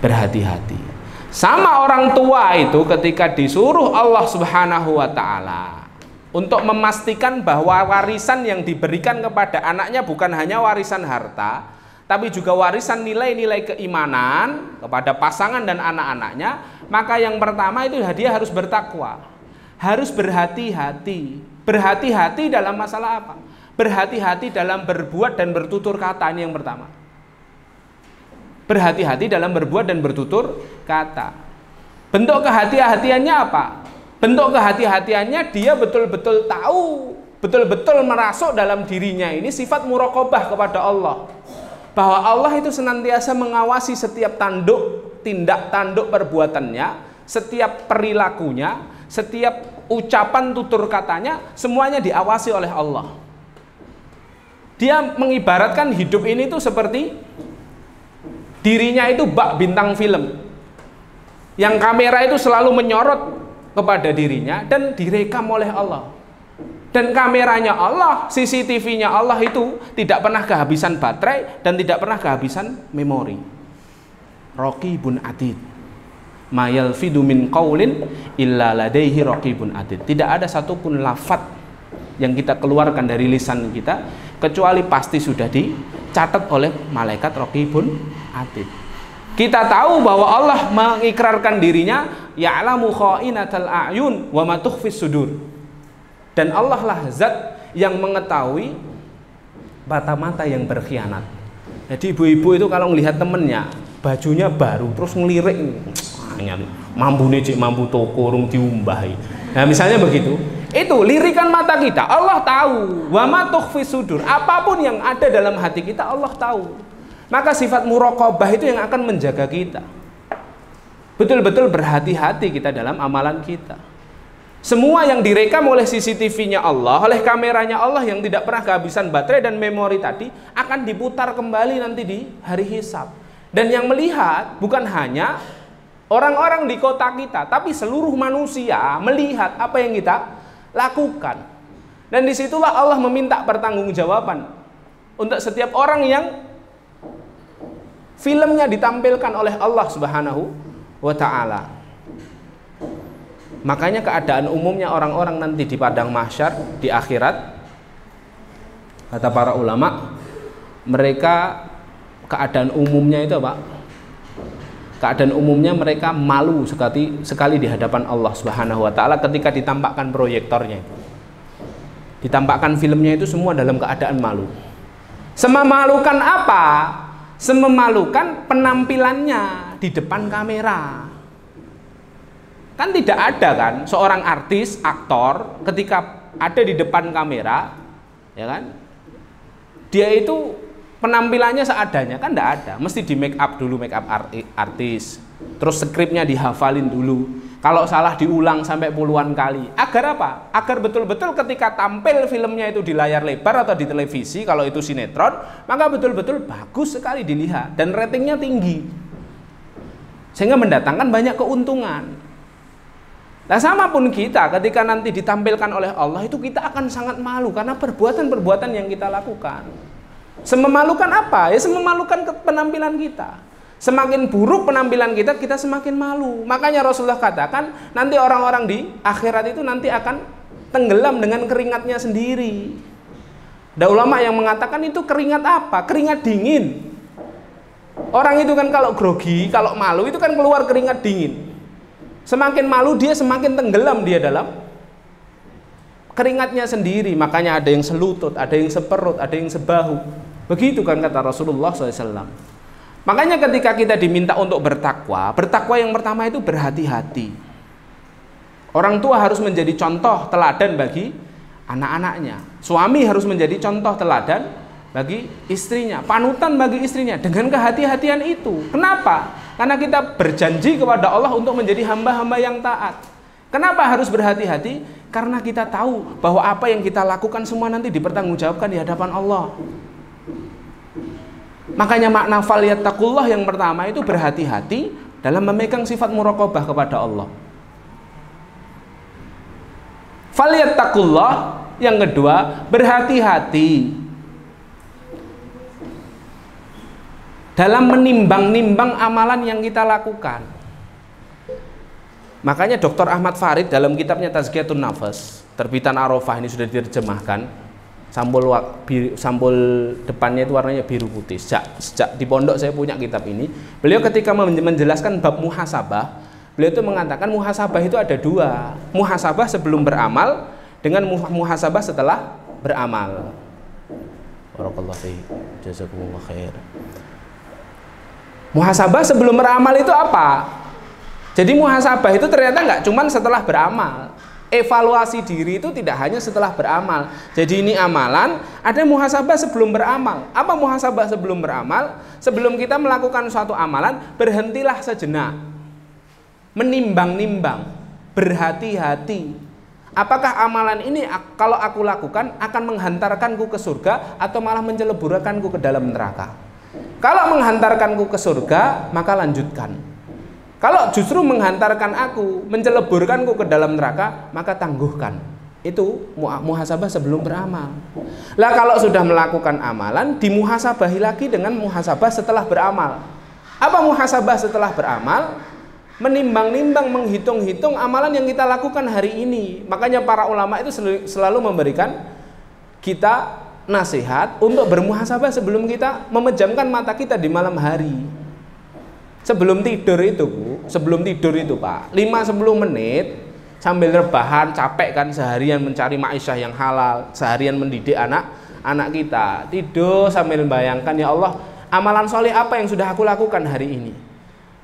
Berhati-hati. Sama orang tua itu ketika disuruh Allah Subhanahu wa Ta'ala untuk memastikan bahwa warisan yang diberikan kepada anaknya bukan hanya warisan harta, tapi juga warisan nilai-nilai keimanan kepada pasangan dan anak-anaknya, maka yang pertama itu dia harus bertakwa, harus berhati-hati. Berhati-hati dalam masalah apa? Berhati-hati dalam berbuat dan bertutur kata, ini yang pertama. Berhati-hati dalam berbuat dan bertutur kata. Bentuk kehati-hatiannya apa? Bentuk kehati-hatiannya dia betul-betul tahu, betul-betul merasuk dalam dirinya ini sifat muraqabah kepada Allah. Bahwa Allah itu senantiasa mengawasi setiap tindak tanduk perbuatannya, setiap perilakunya, setiap ucapan tutur katanya, semuanya diawasi oleh Allah. Dia mengibaratkan hidup ini tuh seperti dirinya itu bak bintang film yang kamera itu selalu menyorot kepada dirinya dan direkam oleh Allah. Dan kameranya Allah, CCTV-nya Allah itu tidak pernah kehabisan baterai dan tidak pernah kehabisan memori. Raqibun atid. Ma yalfidu min qaulin illa ladaihi raqibun atid. Tidak ada satupun lafaz yang kita keluarkan dari lisan kita kecuali pasti sudah dicatat oleh malaikat raqibun atid. Kita tahu bahwa Allah mengikrarkan dirinya ya'lamu kha'inatal a'yun wa ma tukhfis sudur. Dan Allah lah zat yang mengetahui mata-mata yang berkhianat. Jadi ibu-ibu itu kalau melihat temennya bajunya baru terus ngelirik, mampu nih cik, mampu toko urung diumbahi. Nah misalnya begitu, itu lirikan mata kita. Allah tahu. Wa ma tukhfis sudur. Apapun yang ada dalam hati kita Allah tahu. Maka sifat muraqabah itu yang akan menjaga kita. Betul-betul berhati-hati kita dalam amalan kita. Semua yang direkam oleh CCTV-nya Allah, oleh kameranya Allah yang tidak pernah kehabisan baterai dan memori tadi akan diputar kembali nanti di hari hisab. Dan yang melihat bukan hanya orang-orang di kota kita, tapi seluruh manusia melihat apa yang kita lakukan. Dan disitulah Allah meminta pertanggungjawaban untuk setiap orang yang filmnya ditampilkan oleh Allah Subhanahu wa Ta'ala. Makanya keadaan umumnya orang-orang nanti di padang mahsyar, di akhirat, kata para ulama, mereka keadaan umumnya itu apa? Keadaan umumnya mereka malu sekali di hadapan Allah Subhanahu wa Ta'ala ketika ditampakkan proyektornya. Ditampakkan filmnya itu semua dalam keadaan malu. Sememalukan apa? Sememalukan penampilannya di depan kamera. Kan tidak ada kan seorang artis, aktor ketika ada di depan kamera, ya kan? Dia itu penampilannya seadanya, kan tidak ada. Mesti di make up dulu, make up artis. Terus skripnya dihafalin dulu. Kalau salah diulang sampai puluhan kali. Agar apa? Agar betul-betul ketika tampil filmnya itu di layar lebar atau di televisi, kalau itu sinetron, maka betul-betul bagus sekali dilihat dan ratingnya tinggi. Sehingga mendatangkan banyak keuntungan. Nah, sama pun kita ketika nanti ditampilkan oleh Allah itu kita akan sangat malu karena perbuatan-perbuatan yang kita lakukan. Sememalukan apa? Ya sememalukan penampilan kita. Semakin buruk penampilan kita, kita semakin malu. Makanya Rasulullah katakan nanti orang-orang di akhirat itu nanti akan tenggelam dengan keringatnya sendiri. Ada ulama yang mengatakan itu keringat apa? Keringat dingin. Orang itu kan kalau grogi, kalau malu itu kan keluar keringat dingin. Semakin malu dia semakin tenggelam dia dalam keringatnya sendiri. Makanya ada yang selutut, ada yang seperut, ada yang sebahu. Begitu kan kata Rasulullah SAW. Makanya ketika kita diminta untuk bertakwa, bertakwa yang pertama itu berhati-hati. Orang tua harus menjadi contoh teladan bagi anak-anaknya. Suami harus menjadi contoh teladan bagi istrinya, panutan bagi istrinya dengan kehati-hatian itu. Kenapa? Karena kita berjanji kepada Allah untuk menjadi hamba-hamba yang taat. Kenapa harus berhati-hati? Karena kita tahu bahwa apa yang kita lakukan semua nanti dipertanggungjawabkan di hadapan Allah. Makanya makna falyattaqullah yang pertama itu berhati-hati dalam memegang sifat muraqabah kepada Allah. Falyattaqullah yang kedua berhati-hati dalam menimbang-nimbang amalan yang kita lakukan. Makanya Dr. Ahmad Farid dalam kitabnya Tazkiyatun Nafas, terbitan Arafah, ini sudah diterjemahkan. Sampul depannya itu warnanya biru putih. Sejak di pondok saya punya kitab ini. Beliau ketika menjelaskan bab muhasabah, beliau itu mengatakan muhasabah itu ada dua. Muhasabah sebelum beramal dengan muhasabah setelah beramal. Barakallahu fiik. Jazakumullah khair. Muhasabah sebelum beramal itu apa? Jadi muhasabah itu ternyata nggak cuman setelah beramal. Evaluasi diri itu tidak hanya setelah beramal. Jadi ini amalan, ada muhasabah sebelum beramal. Apa muhasabah sebelum beramal? Sebelum kita melakukan suatu amalan, berhentilah sejenak. Menimbang-nimbang, berhati-hati. Apakah amalan ini kalau aku lakukan akan menghantarkanku ke surga atau malah menceleburkanku ke dalam neraka? Kalau menghantarkanku ke surga, maka lanjutkan. Kalau justru menghantarkan aku, menceleburkanku ke dalam neraka, maka tangguhkan. Itu muhasabah sebelum beramal. Lah kalau sudah melakukan amalan, dimuhasabahi lagi dengan muhasabah setelah beramal. Apa muhasabah setelah beramal? Menimbang-nimbang, menghitung-hitung amalan yang kita lakukan hari ini. Makanya para ulama itu selalu memberikan kita nasihat untuk bermuhasabah sebelum kita memejamkan mata kita di malam hari. Sebelum tidur itu, Bu, sebelum tidur itu, Pak, 5-10 menit sambil rebahan, capek kan seharian mencari ma'isyah yang halal, seharian mendidik anak kita. Tidur sambil membayangkan, ya Allah, amalan soleh apa yang sudah aku lakukan hari ini.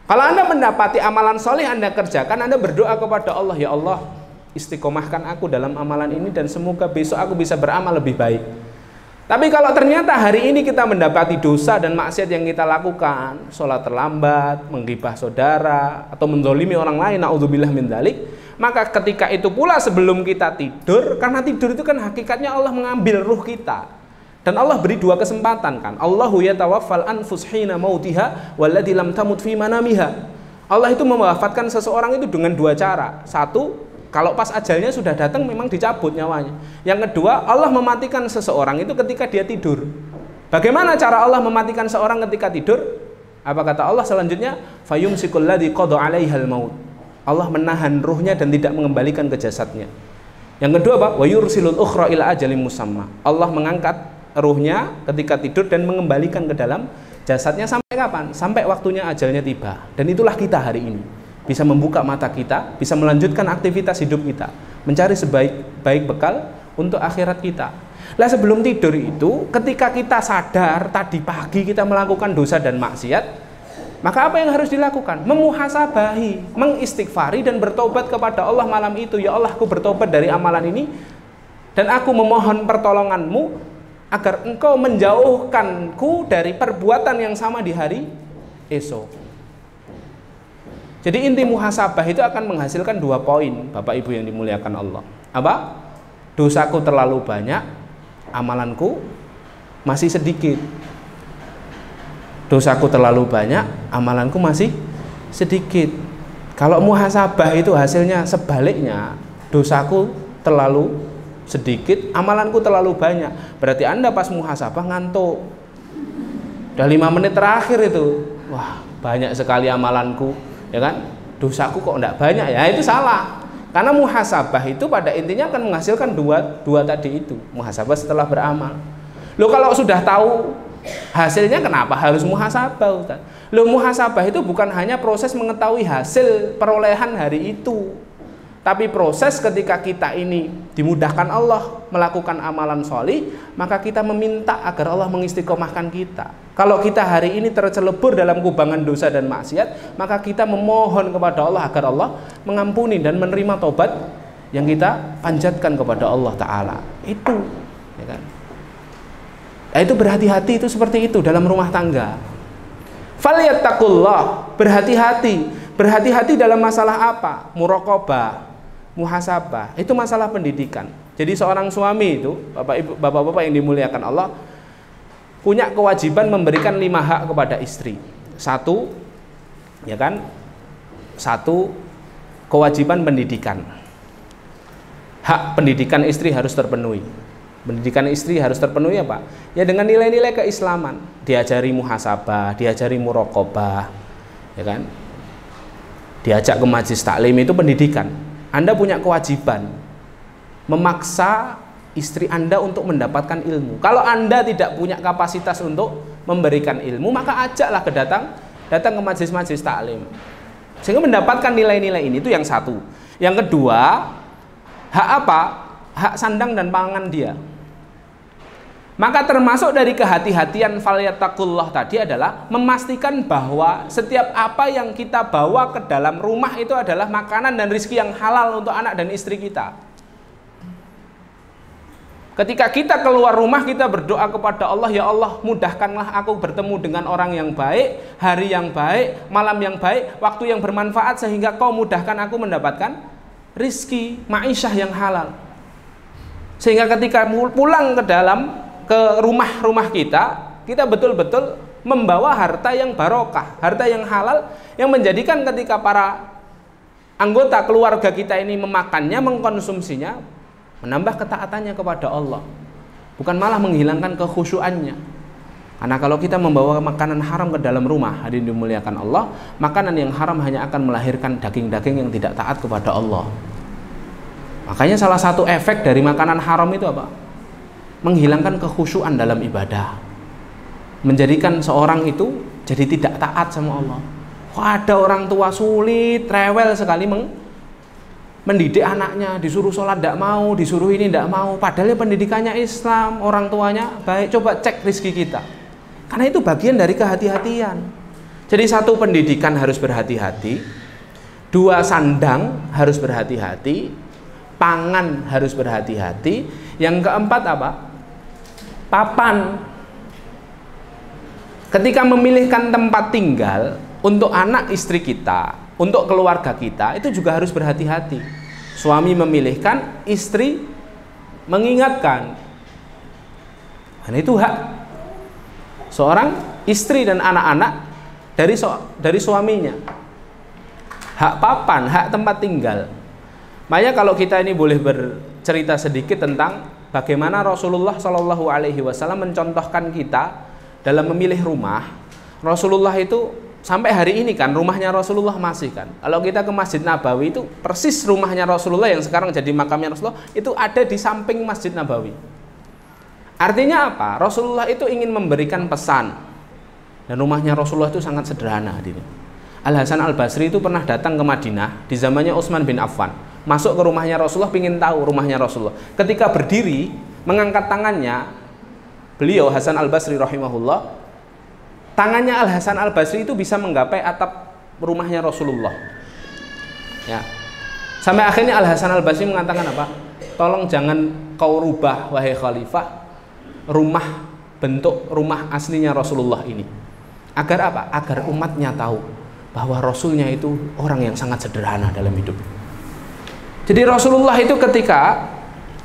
Kalau Anda mendapati amalan soleh Anda kerjakan, Anda berdoa kepada Allah, ya Allah, istiqomahkan aku dalam amalan ini dan semoga besok aku bisa beramal lebih baik. Tapi kalau ternyata hari ini kita mendapati dosa dan maksiat yang kita lakukan, sholat terlambat, menggibah saudara, atau menzolimi orang lain, na'udzubillah min dzalik, maka ketika itu pula sebelum kita tidur, karena tidur itu kan hakikatnya Allah mengambil ruh kita. Dan Allah beri dua kesempatan kan. Allahu yatawaffal anfus hina mautiha wallati lam tamut fi manamiha. Allah itu mewafatkan seseorang itu dengan dua cara. Satu, kalau pas ajalnya sudah datang memang dicabut nyawanya. Yang kedua, Allah mematikan seseorang itu ketika dia tidur. Bagaimana cara Allah mematikan seorang ketika tidur? Apa kata Allah selanjutnya? Fayumsikul ladzi qada 'alaihal maut. Allah menahan ruhnya dan tidak mengembalikan ke jasadnya. Yang kedua apa? Wa yursilul ukhra ila ajalin musamma. Allah mengangkat ruhnya ketika tidur dan mengembalikan ke dalam jasadnya sampai kapan? Sampai waktunya ajalnya tiba. Dan itulah kita hari ini. Bisa membuka mata kita, bisa melanjutkan aktivitas hidup kita, mencari sebaik-baik bekal untuk akhirat kita. Lah sebelum tidur itu, ketika kita sadar tadi pagi kita melakukan dosa dan maksiat, maka apa yang harus dilakukan? Memuhasabahi, mengistighfari dan bertobat kepada Allah malam itu. Ya Allah, aku bertobat dari amalan ini dan aku memohon pertolonganmu agar engkau menjauhkanku dari perbuatan yang sama di hari esok. Jadi inti muhasabah itu akan menghasilkan 2 poin, Bapak Ibu yang dimuliakan Allah. Apa? Dosaku terlalu banyak, amalanku masih sedikit. Dosaku terlalu banyak, amalanku masih sedikit. Kalau muhasabah itu hasilnya sebaliknya, dosaku terlalu sedikit, amalanku terlalu banyak. Berarti Anda pas muhasabah ngantuk. Udah 5 menit terakhir itu, wah banyak sekali amalanku, ya kan? Dosaku kok enggak banyak ya, itu salah. Karena muhasabah itu pada intinya akan menghasilkan dua tadi itu, muhasabah setelah beramal. Loh kalau sudah tahu hasilnya kenapa harus muhasabah, Ustaz? Loh muhasabah itu bukan hanya proses mengetahui hasil perolehan hari itu, tapi proses ketika kita ini dimudahkan Allah melakukan amalan sholih, maka kita meminta agar Allah mengistiqomahkan kita. Kalau kita hari ini tercelebur dalam kubangan dosa dan maksiat, maka kita memohon kepada Allah agar Allah mengampuni dan menerima tobat yang kita panjatkan kepada Allah Ta'ala. Itu, ya kan? Nah, itu berhati-hati itu seperti itu dalam rumah tangga. Falyattaqullah, berhati-hati dalam masalah apa? Muraqabah, muhasabah, itu masalah pendidikan. Jadi seorang suami itu, bapak-bapak yang dimuliakan Allah, punya kewajiban memberikan 5 hak kepada istri. 1, ya kan? 1, kewajiban pendidikan. Hak pendidikan istri harus terpenuhi. Pendidikan istri harus terpenuhi apa? Ya dengan nilai-nilai keislaman. Diajari muhasabah, diajari muraqabah, ya kan? Diajak ke majlis taklim, itu pendidikan. Anda punya kewajiban memaksa istri Anda untuk mendapatkan ilmu. Kalau Anda tidak punya kapasitas untuk memberikan ilmu, maka ajaklah datang ke majlis-majlis taklim. Sehingga mendapatkan nilai-nilai ini, itu yang 1. Yang kedua, hak apa? Hak sandang dan pangan dia. Maka termasuk dari kehati-hatian falyattaqullah tadi adalah memastikan bahwa setiap apa yang kita bawa ke dalam rumah itu adalah makanan dan rezeki yang halal untuk anak dan istri kita. Ketika kita keluar rumah, kita berdoa kepada Allah, ya Allah mudahkanlah aku bertemu dengan orang yang baik, hari yang baik, malam yang baik, waktu yang bermanfaat, sehingga kau mudahkan aku mendapatkan rezeki, ma'isyah yang halal. Sehingga ketika pulang ke rumah-rumah kita betul-betul membawa harta yang barokah, harta yang halal, yang menjadikan ketika para anggota keluarga kita ini memakannya, mengkonsumsinya, menambah ketaatannya kepada Allah, bukan malah menghilangkan kekhusyuannya. Karena kalau kita membawa makanan haram ke dalam rumah, hadirin dimuliakan Allah, makanan yang haram hanya akan melahirkan daging-daging yang tidak taat kepada Allah. Makanya salah satu efek dari makanan haram itu apa? Menghilangkan kekhusyuan dalam ibadah, menjadikan seorang itu jadi tidak taat sama Allah. Ada orang tua sulit, rewel sekali mendidik anaknya, disuruh sholat tidak mau, disuruh ini tidak mau, padahal pendidikannya Islam, orang tuanya baik. Coba cek rezeki kita, karena itu bagian dari kehati-hatian. Jadi 1, pendidikan harus berhati-hati. 2, sandang harus berhati-hati. Pangan harus berhati-hati. Yang keempat apa? Papan. Ketika memilihkan tempat tinggal untuk anak istri kita, untuk keluarga kita, itu juga harus berhati-hati. Suami memilihkan, istri mengingatkan. Dan itu hak seorang istri dan anak-anak dari suaminya. Hak papan, hak tempat tinggal. Makanya kalau kita ini boleh bercerita sedikit tentang bagaimana Rasulullah Shallallahu Alaihi Wasallam mencontohkan kita dalam memilih rumah. Rasulullah itu sampai hari ini kan rumahnya Rasulullah masih kan. Kalau kita ke Masjid Nabawi itu persis rumahnya Rasulullah yang sekarang jadi makamnya Rasulullah itu ada di samping Masjid Nabawi. Artinya apa? Rasulullah itu ingin memberikan pesan, dan rumahnya Rasulullah itu sangat sederhana. Al Hasan Al Basri itu pernah datang ke Madinah di zamannya Utsman bin Affan. Masuk ke rumahnya Rasulullah, ingin tahu rumahnya Rasulullah. Ketika berdiri, mengangkat tangannya, beliau Hasan Al Basri rahimahullah, tangannya Al Hasan Al Basri itu bisa menggapai atap rumahnya Rasulullah. Ya. Sampai akhirnya Al Hasan Al Basri mengatakan apa? Tolong jangan kau rubah wahai khalifah bentuk rumah aslinya Rasulullah ini. Agar apa? Agar umatnya tahu bahwa Rasulnya itu orang yang sangat sederhana dalam hidup. Jadi Rasulullah itu ketika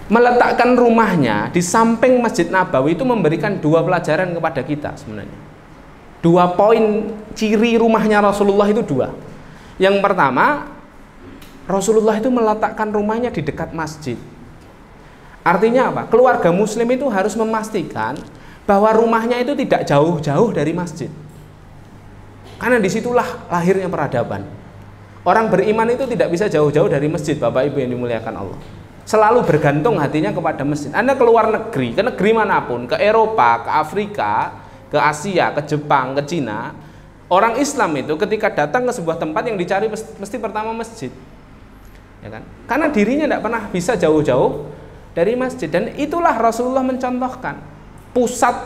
meletakkan rumahnya di samping Masjid Nabawi itu memberikan 2 pelajaran kepada kita sebenarnya. 2 poin ciri rumahnya Rasulullah itu 2. Yang pertama, Rasulullah itu meletakkan rumahnya di dekat masjid. Artinya apa? Keluarga muslim itu harus memastikan bahwa rumahnya itu tidak jauh-jauh dari masjid. Karena disitulah lahirnya peradaban. Orang beriman itu tidak bisa jauh-jauh dari masjid, Bapak Ibu yang dimuliakan Allah. Selalu bergantung hatinya kepada masjid. Anda keluar negeri, ke negeri manapun, ke Eropa, ke Afrika, ke Asia, ke Jepang, ke Cina, orang Islam itu ketika datang ke sebuah tempat yang dicari mesti pertama masjid. Ya kan? Karena dirinya tidak pernah bisa jauh-jauh dari masjid. Dan itulah Rasulullah mencontohkan.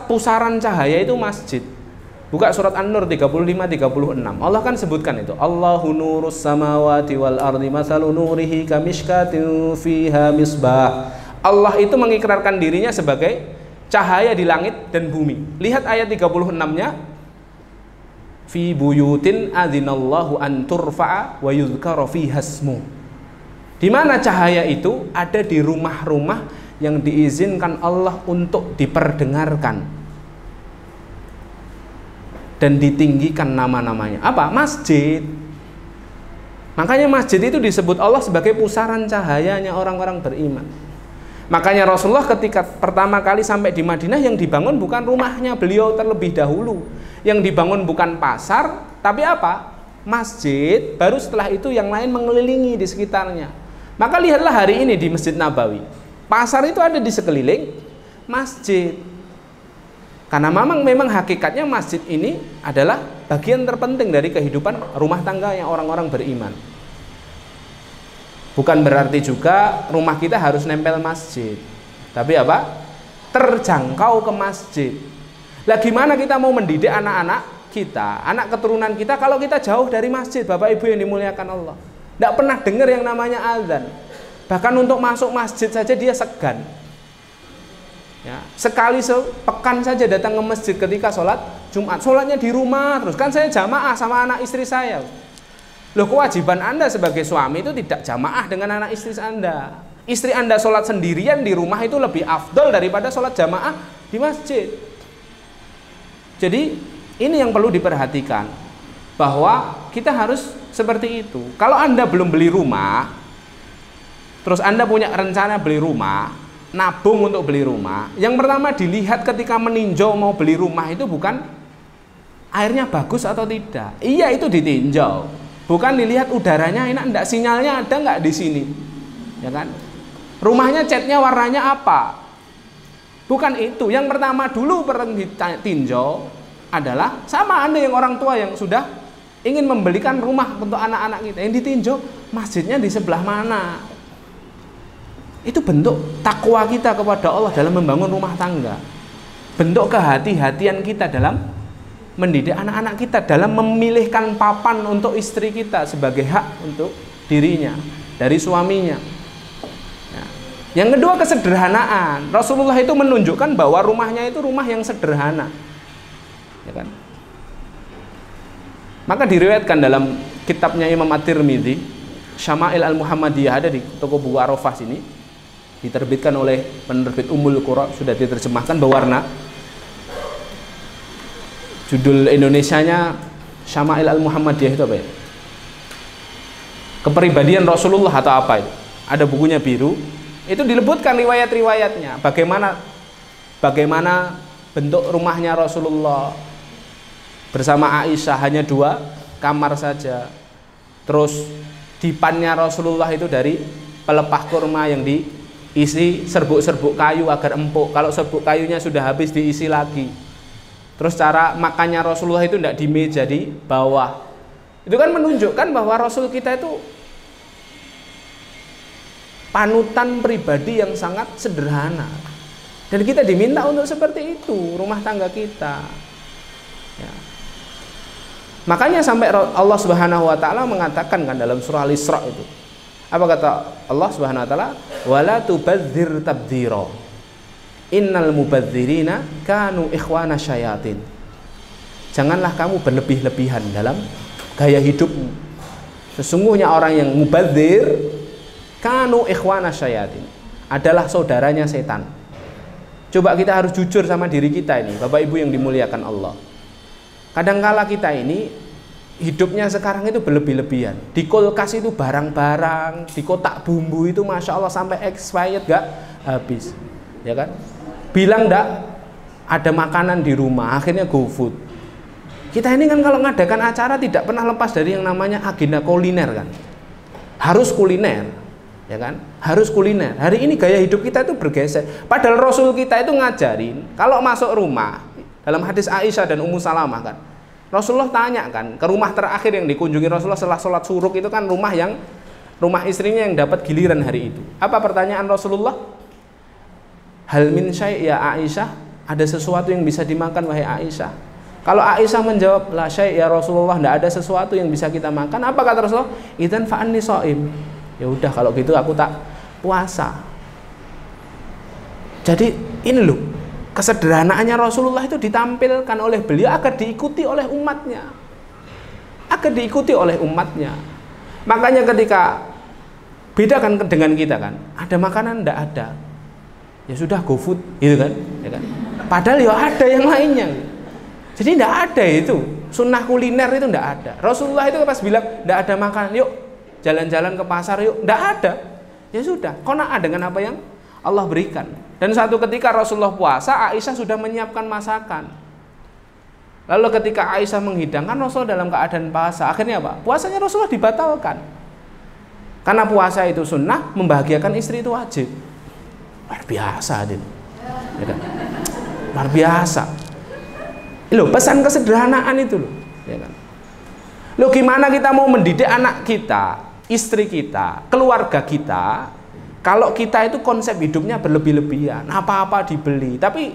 Pusaran cahaya itu masjid. Buka surat An-Nur 35-36. Allah kan sebutkan itu. Allahu nurus samawati wal ardi mathalu nurihi kamishkatin fiha misbah. Allah itu mengikrarkan dirinya sebagai cahaya di langit dan bumi. Lihat ayat 36-nya. Fi buyutin adzinallahu an turfa'a wa yuzkara fiha ismu. Di mana cahaya itu? Ada di rumah-rumah yang diizinkan Allah untuk diperdengarkan dan ditinggikan nama-namanya. Apa? Masjid. Makanya masjid itu disebut Allah sebagai pusaran cahayanya orang-orang beriman. Makanya Rasulullah ketika pertama kali sampai di Madinah, yang dibangun bukan rumahnya beliau terlebih dahulu. Yang dibangun bukan pasar, tapi apa? Masjid. Baru setelah itu yang lain mengelilingi di sekitarnya. Maka lihatlah hari ini di Masjid Nabawi. Pasar itu ada di sekeliling masjid. Karena memang hakikatnya masjid ini adalah bagian terpenting dari kehidupan rumah tangganya orang-orang beriman. Bukan berarti juga rumah kita harus nempel masjid. Tapi apa? Terjangkau ke masjid. Lah gimana kita mau mendidik anak-anak kita, anak keturunan kita kalau kita jauh dari masjid, Bapak Ibu yang dimuliakan Allah? Tidak pernah dengar yang namanya azan. Bahkan untuk masuk masjid saja dia segan. Ya, sekali sepekan saja datang ke masjid ketika sholat Jumat. Sholatnya di rumah terus. Kan saya jamaah sama anak istri saya. Loh, kewajiban Anda sebagai suami itu tidak jamaah dengan anak istri Anda. Istri Anda sholat sendirian di rumah itu lebih afdol daripada sholat jamaah di masjid. Jadi ini yang perlu diperhatikan, bahwa kita harus seperti itu. Kalau Anda belum beli rumah, terus Anda punya rencana beli rumah, nabung untuk beli rumah, yang pertama dilihat ketika meninjau mau beli rumah itu bukan airnya bagus atau tidak. Iya, itu ditinjau. Bukan dilihat udaranya enak enggak, sinyalnya ada enggak di sini. Ya kan? Rumahnya catnya warnanya apa? Bukan itu. Yang pertama dulu perlu ditinjau adalah sama Anda yang orang tua yang sudah ingin membelikan rumah untuk anak-anak kita. Yang ditinjau masjidnya di sebelah mana? Itu bentuk takwa kita kepada Allah dalam membangun rumah tangga. Bentuk kehati-hatian kita dalam mendidik anak-anak kita, dalam memilihkan papan untuk istri kita sebagai hak untuk dirinya dari suaminya. Ya. Yang kedua, kesederhanaan. Rasulullah itu menunjukkan bahwa rumahnya itu rumah yang sederhana. Ya kan? Maka diriwayatkan dalam kitabnya Imam At-Tirmidzi, Syama'il Al-Muhammadiyah, ada di toko buku Arafah sini, diterbitkan oleh penerbit Ummul Qura, sudah diterjemahkan berwarna. Judul Indonesianya Syama'il Al-Muhammadiyah itu apa ya? Kepribadian Rasulullah atau apa itu? Ada bukunya biru. Itu dilebutkan riwayat-riwayatnya. Bagaimana bentuk rumahnya Rasulullah bersama Aisyah, hanya 2 kamar saja. Terus dipannya Rasulullah itu dari pelepah kurma yang diisi serbuk-serbuk kayu agar empuk. Kalau serbuk kayunya sudah habis diisi lagi. Terus cara makannya Rasulullah itu tidak di meja, di bawah. Itu kan menunjukkan bahwa Rasul kita itu panutan pribadi yang sangat sederhana. Dan kita diminta untuk seperti itu rumah tangga kita. Ya. Makanya sampai Allah Subhanahu wa taala mengatakan kan dalam surah Al-Isra itu. Apa kata Allah Subhanahu wa taala? Wala tubadzir tabdzira. Innal mubadzirina kanu ikhwana syayatin. Janganlah kamu berlebih-lebihan dalam gaya hidupmu. Sesungguhnya orang yang mubadzir kanu ikhwana syayatin, adalah saudaranya setan. Coba kita harus jujur sama diri kita ini, Bapak Ibu yang dimuliakan Allah. Kadangkala kita ini hidupnya sekarang itu berlebih-lebihan. Di kulkas itu barang-barang, di kotak bumbu itu Masya Allah sampai expired gak habis, ya kan? Bilang gak ada makanan di rumah, akhirnya GoFood. Kita ini kan kalau ngadakan acara tidak pernah lepas dari yang namanya agenda kuliner kan. Harus kuliner, ya kan? Harus kuliner. Hari ini gaya hidup kita itu bergeser. Padahal Rasul kita itu ngajarin kalau masuk rumah, dalam hadis Aisyah dan Ummu Salamah kan, Rasulullah tanya kan, ke rumah terakhir yang dikunjungi Rasulullah setelah sholat suruk itu kan rumah istrinya yang dapat giliran hari itu. Apa pertanyaan Rasulullah? Hal min syai' ya Aisyah, ada sesuatu yang bisa dimakan wahai Aisyah? Kalau Aisyah menjawab la syai' ya Rasulullah, tidak ada sesuatu yang bisa kita makan. Apa kata Rasulullah? Idzan fa anni shaim. Ya udah kalau gitu aku tak puasa. Jadi ini loh, kesederhanaannya Rasulullah itu ditampilkan oleh beliau agar diikuti oleh umatnya. Agar diikuti oleh umatnya. Makanya ketika beda kan dengan kita kan, ada makanan enggak ada. Ya sudah GoFood, gitu kan? Ya kan? Padahal ya ada yang lainnya. Jadi enggak ada itu. Sunnah kuliner itu enggak ada. Rasulullah itu pas bilang enggak ada makanan, yuk jalan-jalan ke pasar yuk, enggak ada. Ya sudah, qanaah dengan apa yang Allah berikan. Dan suatu ketika Rasulullah puasa, Aisyah sudah menyiapkan masakan. Lalu ketika Aisyah menghidangkan, Rasulullah dalam keadaan puasa. Akhirnya apa? Puasanya Rasulullah dibatalkan. Karena puasa itu sunnah, membahagiakan istri itu wajib. Luar biasa, Din. Ya kan? Luar biasa. Loh, pesan kesederhanaan itu loh. Ya kan? Loh, gimana kita mau mendidik anak kita, istri kita, keluarga kita, kalau kita itu konsep hidupnya berlebih-lebihan, apa-apa dibeli. Tapi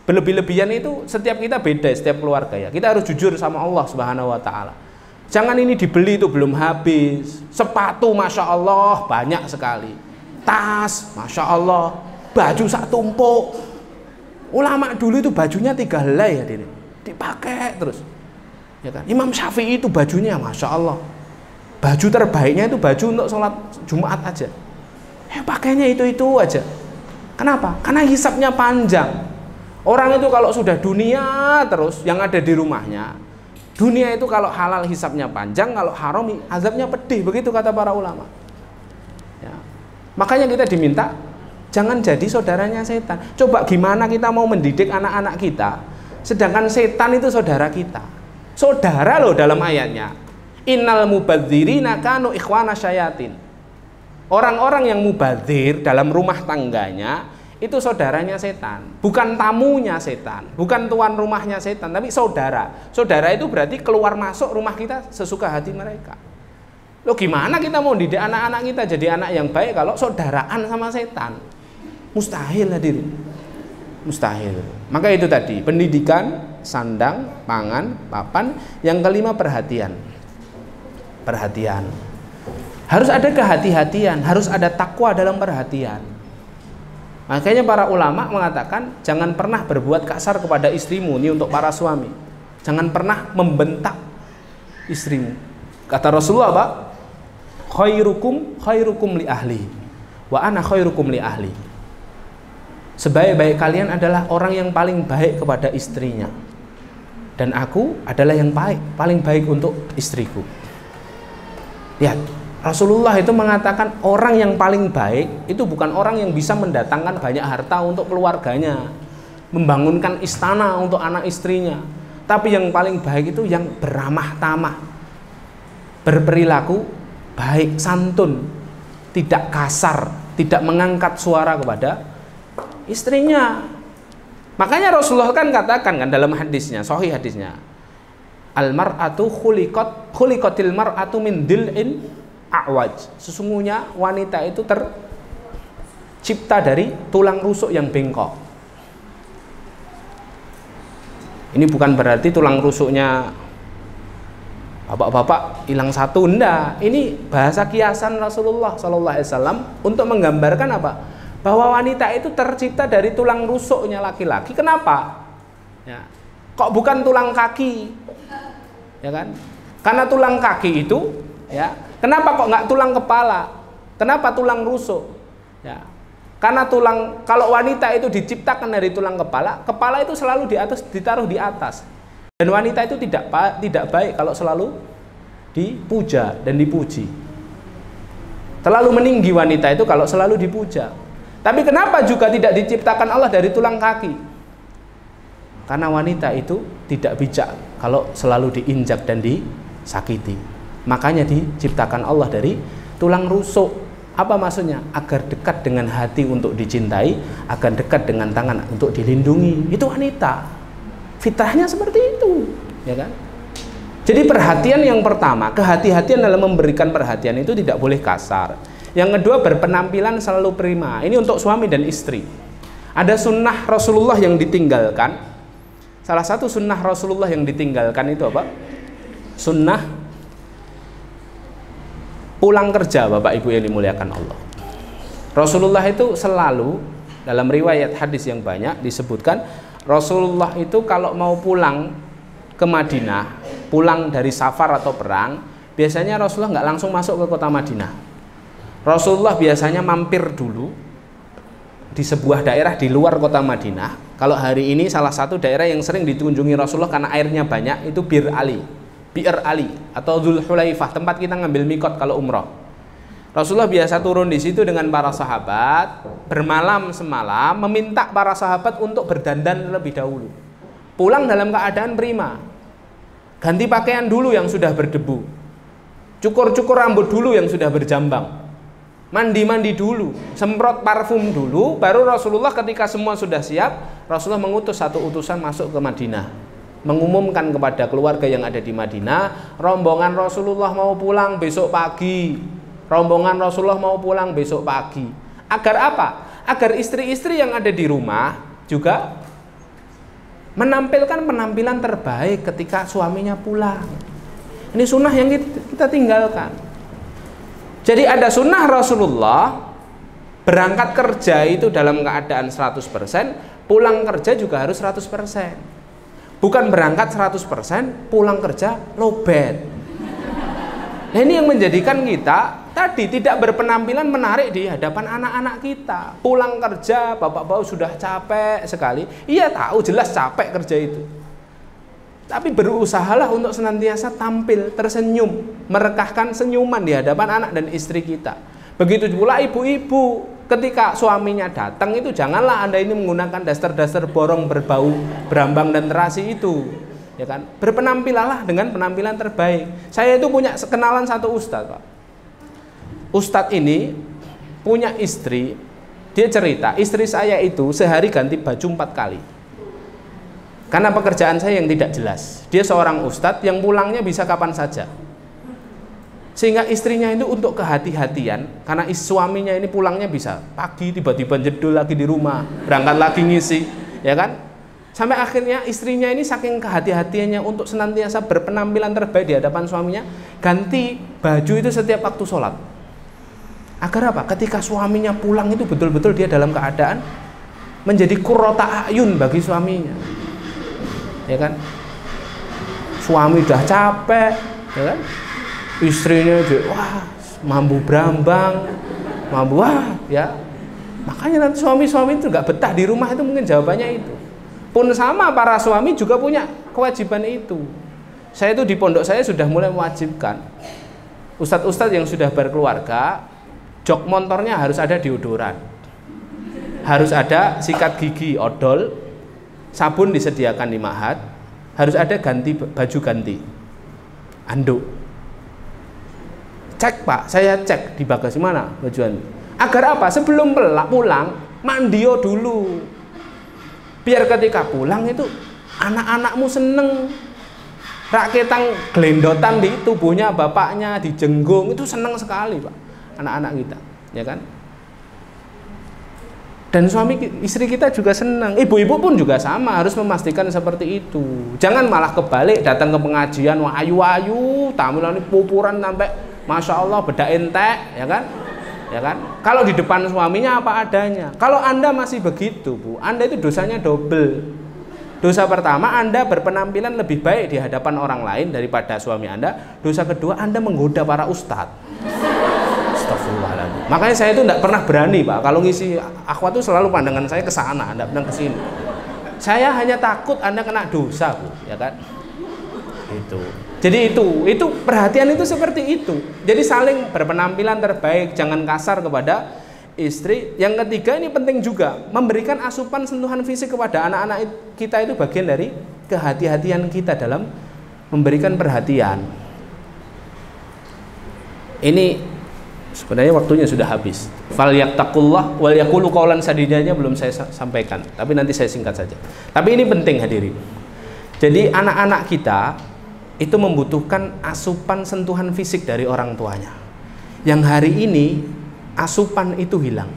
berlebih-lebihan itu setiap kita beda, setiap keluarga ya. Kita harus jujur sama Allah Subhanahu wa taala. Jangan ini dibeli itu belum habis. Sepatu Masya Allah banyak sekali. Tas Masya Allah, baju sak tumpuk. Ulama dulu itu bajunya 3 helai ya, dipakai terus. Ya kan? Imam Syafi'i itu bajunya Masya Allah, baju terbaiknya itu baju untuk sholat Jumat aja. Pakainya itu aja. Kenapa? Karena hisapnya panjang. Orang itu kalau sudah dunia terus yang ada di rumahnya. Dunia itu kalau halal hisapnya panjang, kalau haram azabnya pedih. Begitu kata para ulama. Ya. Makanya kita diminta jangan jadi saudaranya setan. Coba gimana kita mau mendidik anak-anak kita, sedangkan setan itu saudara kita. Saudara loh dalam ayatnya. Innal mubadzirina kanu ikhwana syayatin. Orang-orang yang mubadzir dalam rumah tangganya itu saudaranya setan, bukan tamunya setan, bukan tuan rumahnya setan, tapi saudara. Saudara itu berarti keluar masuk rumah kita sesuka hati mereka. Loh, gimana kita mau didik anak-anak kita jadi anak yang baik kalau saudaraan sama setan? Mustahil hadirin. Mustahil. Maka itu tadi, pendidikan, sandang, pangan, papan. Yang kelima perhatian. Perhatian. Harus ada kehati-hatian, harus ada takwa dalam perhatian. Makanya para ulama mengatakan jangan pernah berbuat kasar kepada istrimu. Ini untuk para suami. Jangan pernah membentak istrimu. Kata Rasulullah apa? Khairukum li ahli wa ana khairukum li ahli. Sebaik-baik kalian adalah orang yang paling baik kepada istrinya, dan aku adalah yang paling baik untuk istriku. Lihat, Rasulullah itu mengatakan orang yang paling baik itu bukan orang yang bisa mendatangkan banyak harta untuk keluarganya, membangunkan istana untuk anak istrinya, tapi yang paling baik itu yang beramah tamah, berperilaku baik, santun, tidak kasar, tidak mengangkat suara kepada istrinya. Makanya Rasulullah kan katakan kan dalam hadisnya, sahih hadisnya, al mar'atu khuliqatil mar'atu min dil'in a'waj. Sesungguhnya wanita itu tercipta dari tulang rusuk yang bengkok. Ini bukan berarti tulang rusuknya bapak-bapak hilang satu, enggak. Ini bahasa kiasan Rasulullah SAW untuk menggambarkan apa? Bahwa wanita itu tercipta dari tulang rusuknya laki-laki. Kenapa? Ya. Kok bukan tulang kaki? Ya kan? Karena tulang kaki itu, ya. Kenapa kok nggak tulang kepala? Kenapa tulang rusuk? Ya. Karena kalau wanita itu diciptakan dari tulang kepala, kepala itu selalu ditaruh di atas. Dan wanita itu tidak baik kalau selalu dipuja dan dipuji. Terlalu meninggi wanita itu kalau selalu dipuja. Tapi kenapa juga tidak diciptakan Allah dari tulang kaki? Karena wanita itu tidak bijak kalau selalu diinjak dan disakiti. Makanya diciptakan Allah dari tulang rusuk. Apa maksudnya? Agar dekat dengan hati untuk dicintai, agar dekat dengan tangan untuk dilindungi. Itu wanita. Fitrahnya seperti itu, ya kan? Jadi perhatian yang pertama, kehati-hatian dalam memberikan perhatian itu tidak boleh kasar. Yang kedua, berpenampilan selalu prima. Ini untuk suami dan istri. Ada sunnah Rasulullah yang ditinggalkan. Salah satu sunnah Rasulullah yang ditinggalkan itu apa? Sunnah pulang kerja, Bapak Ibu yang dimuliakan Allah. Rasulullah itu selalu, dalam riwayat hadis yang banyak disebutkan, Rasulullah itu kalau mau pulang ke Madinah, pulang dari safar atau perang, biasanya Rasulullah nggak langsung masuk ke kota Madinah. Rasulullah biasanya mampir dulu di sebuah daerah di luar kota Madinah. Kalau hari ini salah satu daerah yang sering dikunjungi Rasulullah karena airnya banyak itu Bir Ali atau Dzul Hulaifah, tempat kita ngambil mikot kalau umroh. Rasulullah biasa turun di situ dengan para sahabat, bermalam semalam, meminta para sahabat untuk berdandan lebih dahulu. Pulang dalam keadaan prima. Ganti pakaian dulu yang sudah berdebu. Cukur-cukur rambut dulu yang sudah berjambang. Mandi-mandi dulu, semprot parfum dulu, baru Rasulullah ketika semua sudah siap, Rasulullah mengutus satu utusan masuk ke Madinah. Mengumumkan kepada keluarga yang ada di Madinah, rombongan Rasulullah mau pulang besok pagi. Rombongan Rasulullah mau pulang besok pagi. Agar apa? Agar istri-istri yang ada di rumah juga menampilkan penampilan terbaik ketika suaminya pulang. Ini sunnah yang kita tinggalkan. Jadi ada sunnah Rasulullah, berangkat kerja itu dalam keadaan 100%, pulang kerja juga harus 100%. Bukan berangkat 100%, pulang kerja lowbat. Nah, ini yang menjadikan kita tadi tidak berpenampilan menarik di hadapan anak-anak kita. Pulang kerja, bapak-bapak sudah capek sekali. Iya tahu, jelas capek kerja itu. Tapi berusahalah untuk senantiasa tampil, tersenyum, merekahkan senyuman di hadapan anak dan istri kita. Begitu pula ibu-ibu, ketika suaminya datang itu janganlah Anda ini menggunakan daster-daster borong berbau berambang dan terasi itu. Ya kan? Berpenampilanlah dengan penampilan terbaik. Saya itu punya kenalan satu ustadz, Pak. Ustadz ini punya istri, dia cerita, istri saya itu sehari ganti baju 4 kali. Karena pekerjaan saya yang tidak jelas. Dia seorang ustadz yang pulangnya bisa kapan saja. Sehingga istrinya itu untuk kehati-hatian, karena suaminya ini pulangnya bisa pagi, tiba-tiba jedul lagi di rumah, berangkat lagi ngisi, ya kan? Sampai akhirnya istrinya ini saking kehati-hatiannya untuk senantiasa berpenampilan terbaik di hadapan suaminya, ganti baju itu setiap waktu sholat. Agar apa? Ketika suaminya pulang itu betul-betul dia dalam keadaan menjadi qurrata a'yun bagi suaminya. Ya kan? Suami udah capek, ya kan? Istrinya juga, wah, mambu brambang, mambu, wah, ya. Makanya nanti suami-suami itu nggak betah di rumah, itu mungkin jawabannya itu. Pun sama, para suami juga punya kewajiban itu. Saya itu di pondok saya sudah mulai mewajibkan ustadz-ustadz yang sudah berkeluarga, jok motornya harus ada deodoran, harus ada sikat gigi odol, sabun disediakan di ma'had, harus ada ganti baju ganti anduk. Cek Pak, saya cek di bagasi mana bajuan. Agar apa? Sebelum pulang mandio dulu. Biar ketika pulang itu anak-anakmu seneng. Raketang gelendotan di tubuhnya bapaknya, di jenggung, itu seneng sekali Pak, anak-anak kita, ya kan? Dan suami istri kita juga senang. Ibu-ibu pun juga sama, harus memastikan seperti itu. Jangan malah kebalik, datang ke pengajian wah ayu-ayu, tampilan pupuran sampai masya Allah beda entek, ya kan? Ya kan? Kalau di depan suaminya apa adanya. Kalau Anda masih begitu, Bu, Anda itu dosanya double. Dosa pertama, Anda berpenampilan lebih baik di hadapan orang lain daripada suami Anda. Dosa kedua, Anda menggoda para ustadz. Astagfirullahaladzim. Makanya saya itu tidak pernah berani, Pak. Kalau ngisi akhwat itu selalu pandangan saya ke sana, tidak pernah ke sini. Saya hanya takut Anda kena dosa, Bu, ya kan? Itu. Jadi itu perhatian itu seperti itu. Jadi saling berpenampilan terbaik, jangan kasar kepada istri. Yang ketiga ini penting juga, memberikan asupan sentuhan fisik kepada anak-anak kita itu bagian dari kehati-hatian kita dalam memberikan perhatian. Ini sebenarnya waktunya sudah habis. Fal yattaqullah wal yaqulu qaulan sadidanya belum saya sampaikan, tapi nanti saya singkat saja. Tapi ini penting hadirin. Jadi anak-anak kita itu membutuhkan asupan sentuhan fisik dari orang tuanya. Yang hari ini asupan itu hilang.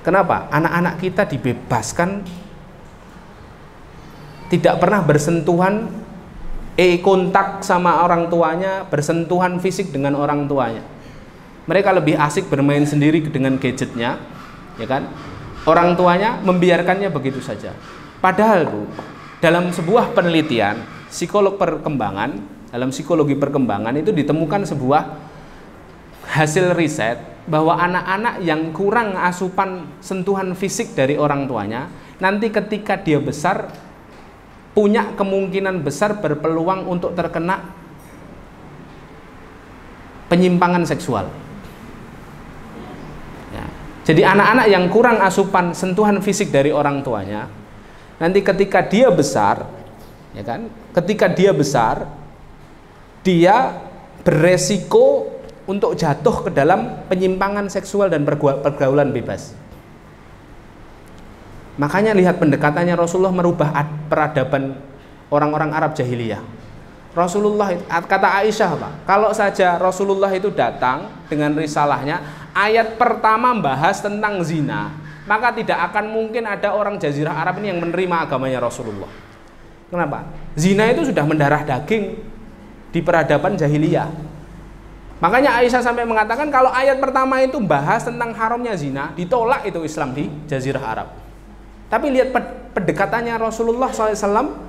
Kenapa? Anak-anak kita dibebaskan tidak pernah bersentuhan kontak sama orang tuanya, bersentuhan fisik dengan orang tuanya. Mereka lebih asik bermain sendiri dengan gadgetnya, ya kan? Orang tuanya membiarkannya begitu saja. Padahal Bu, dalam sebuah penelitian dalam psikologi perkembangan itu ditemukan sebuah hasil riset bahwa anak-anak yang kurang asupan sentuhan fisik dari orang tuanya, nanti ketika dia besar punya kemungkinan besar berpeluang untuk terkena penyimpangan seksual. Ya. Jadi anak-anak yang kurang asupan sentuhan fisik dari orang tuanya, nanti ketika dia besar, ya kan? Ketika dia besar, dia beresiko untuk jatuh ke dalam penyimpangan seksual dan pergaulan bebas. Makanya lihat pendekatannya Rasulullah merubah peradaban orang-orang Arab jahiliyah. Rasulullah, kata Aisyah Pak, kalau saja Rasulullah itu datang dengan risalahnya, ayat pertama membahas tentang zina, maka tidak akan mungkin ada orang Jazirah Arab ini yang menerima agamanya Rasulullah. Kenapa? Zina itu sudah mendarah daging di peradaban jahiliyah. Makanya Aisyah sampai mengatakan kalau ayat pertama itu bahas tentang haramnya zina, ditolak itu Islam di Jazirah Arab. Tapi lihat pendekatannya Rasulullah SAW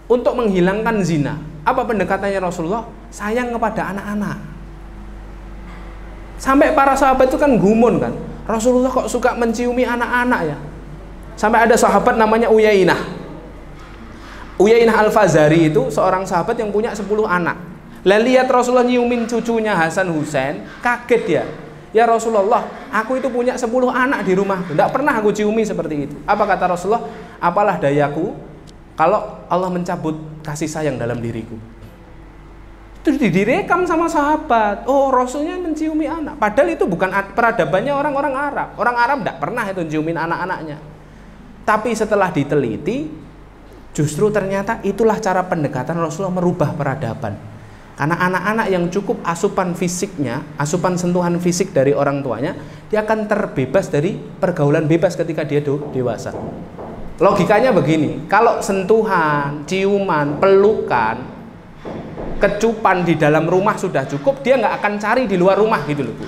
untuk menghilangkan zina. Apa pendekatannya Rasulullah? Sayang kepada anak-anak. Sampai para sahabat itu kan gumun kan, Rasulullah kok suka menciumi anak-anak ya. Sampai ada sahabat namanya Uyainah Al-Fazari, itu seorang sahabat yang punya 10 anak. Lah lihat Rasulullah nyiumin cucunya Hasan Husain, kaget dia. Ya Rasulullah, aku itu punya 10 anak di rumahku, tidak pernah aku ciumi seperti itu. Apa kata Rasulullah? Apalah dayaku kalau Allah mencabut kasih sayang dalam diriku. Itu direkam sama sahabat. Oh, Rasulnya menciumi anak. Padahal itu bukan peradabannya orang-orang Arab. Orang Arab tidak pernah itu ciumin anak-anaknya. Tapi setelah diteliti, justru ternyata itulah cara pendekatan Rasulullah merubah peradaban. Karena anak-anak yang cukup asupan fisiknya, asupan sentuhan fisik dari orang tuanya, dia akan terbebas dari pergaulan bebas ketika dia dewasa. Logikanya begini, kalau sentuhan, ciuman, pelukan, kecupan di dalam rumah sudah cukup, dia nggak akan cari di luar rumah gitu loh Bu.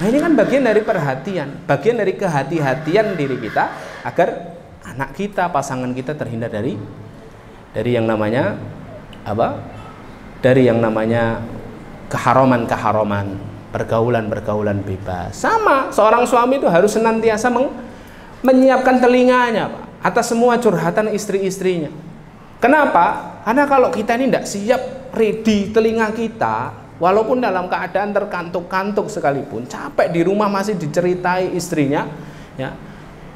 Nah ini kan bagian dari perhatian, bagian dari kehati-hatian diri kita agar anak kita, pasangan kita terhindar dari yang namanya apa? Dari yang namanya keharaman-keharaman, pergaulan-pergaulan bebas. Sama, seorang suami itu harus senantiasa menyiapkan telinganya Pak, atas semua curhatan istri-istrinya. Kenapa? Karena kalau kita ini tidak siap ready telinga kita, walaupun dalam keadaan terkantuk-kantuk sekalipun, capek di rumah masih diceritai istrinya, ya,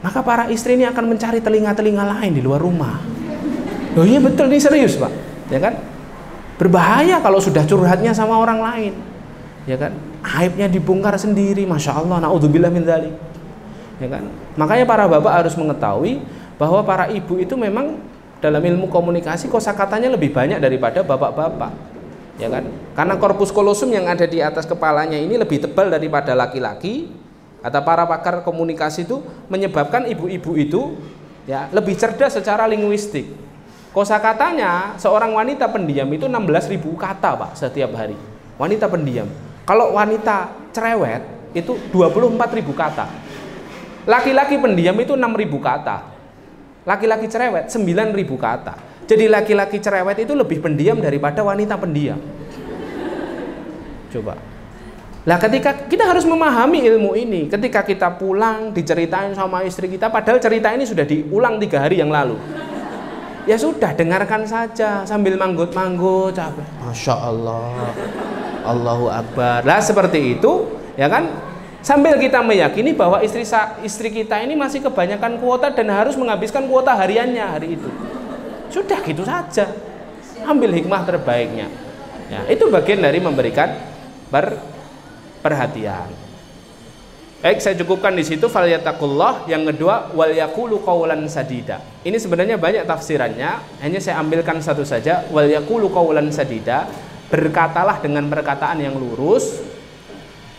maka para istri ini akan mencari telinga-telinga lain di luar rumah. Oh iya betul, ini serius Pak, ya kan? Berbahaya kalau sudah curhatnya sama orang lain, ya kan? Aibnya dibongkar sendiri, masya Allah, naudzubillah min dzalik, ya kan? Makanya para bapak harus mengetahui bahwa para ibu itu memang dalam ilmu komunikasi kosakatanya lebih banyak daripada bapak-bapak, ya kan? Karena korpus kolosum yang ada di atas kepalanya ini lebih tebal daripada laki-laki. Kata para pakar komunikasi itu menyebabkan ibu-ibu itu ya lebih cerdas secara linguistik. Kosakatanya seorang wanita pendiam itu 16.000 kata Pak setiap hari. Wanita pendiam. Kalau wanita cerewet itu 24.000 kata. Laki-laki pendiam itu 6.000 kata. Laki-laki cerewet 9.000 kata. Jadi laki-laki cerewet itu lebih pendiam daripada wanita pendiam. Coba. Nah ketika kita harus memahami ilmu ini, ketika kita pulang diceritain sama istri kita, padahal cerita ini sudah diulang 3 hari yang lalu. ya sudah dengarkan saja sambil manggut-manggut. Masya Allah, Allahu Akbar. Lah seperti itu, ya kan? Sambil kita meyakini bahwa istri kita ini masih kebanyakan kuota dan harus menghabiskan kuota hariannya hari itu. Sudah gitu saja. Ambil hikmah terbaiknya. Ya, itu bagian dari memberikan perhatian. Baik, saya cukupkan di situ. Falyattaqullah. Yang kedua, wal yaqulu qaulan sadida. Ini sebenarnya banyak tafsirannya, hanya saya ambilkan satu saja. Wal yaqulu qaulan sadida, berkatalah dengan perkataan yang lurus.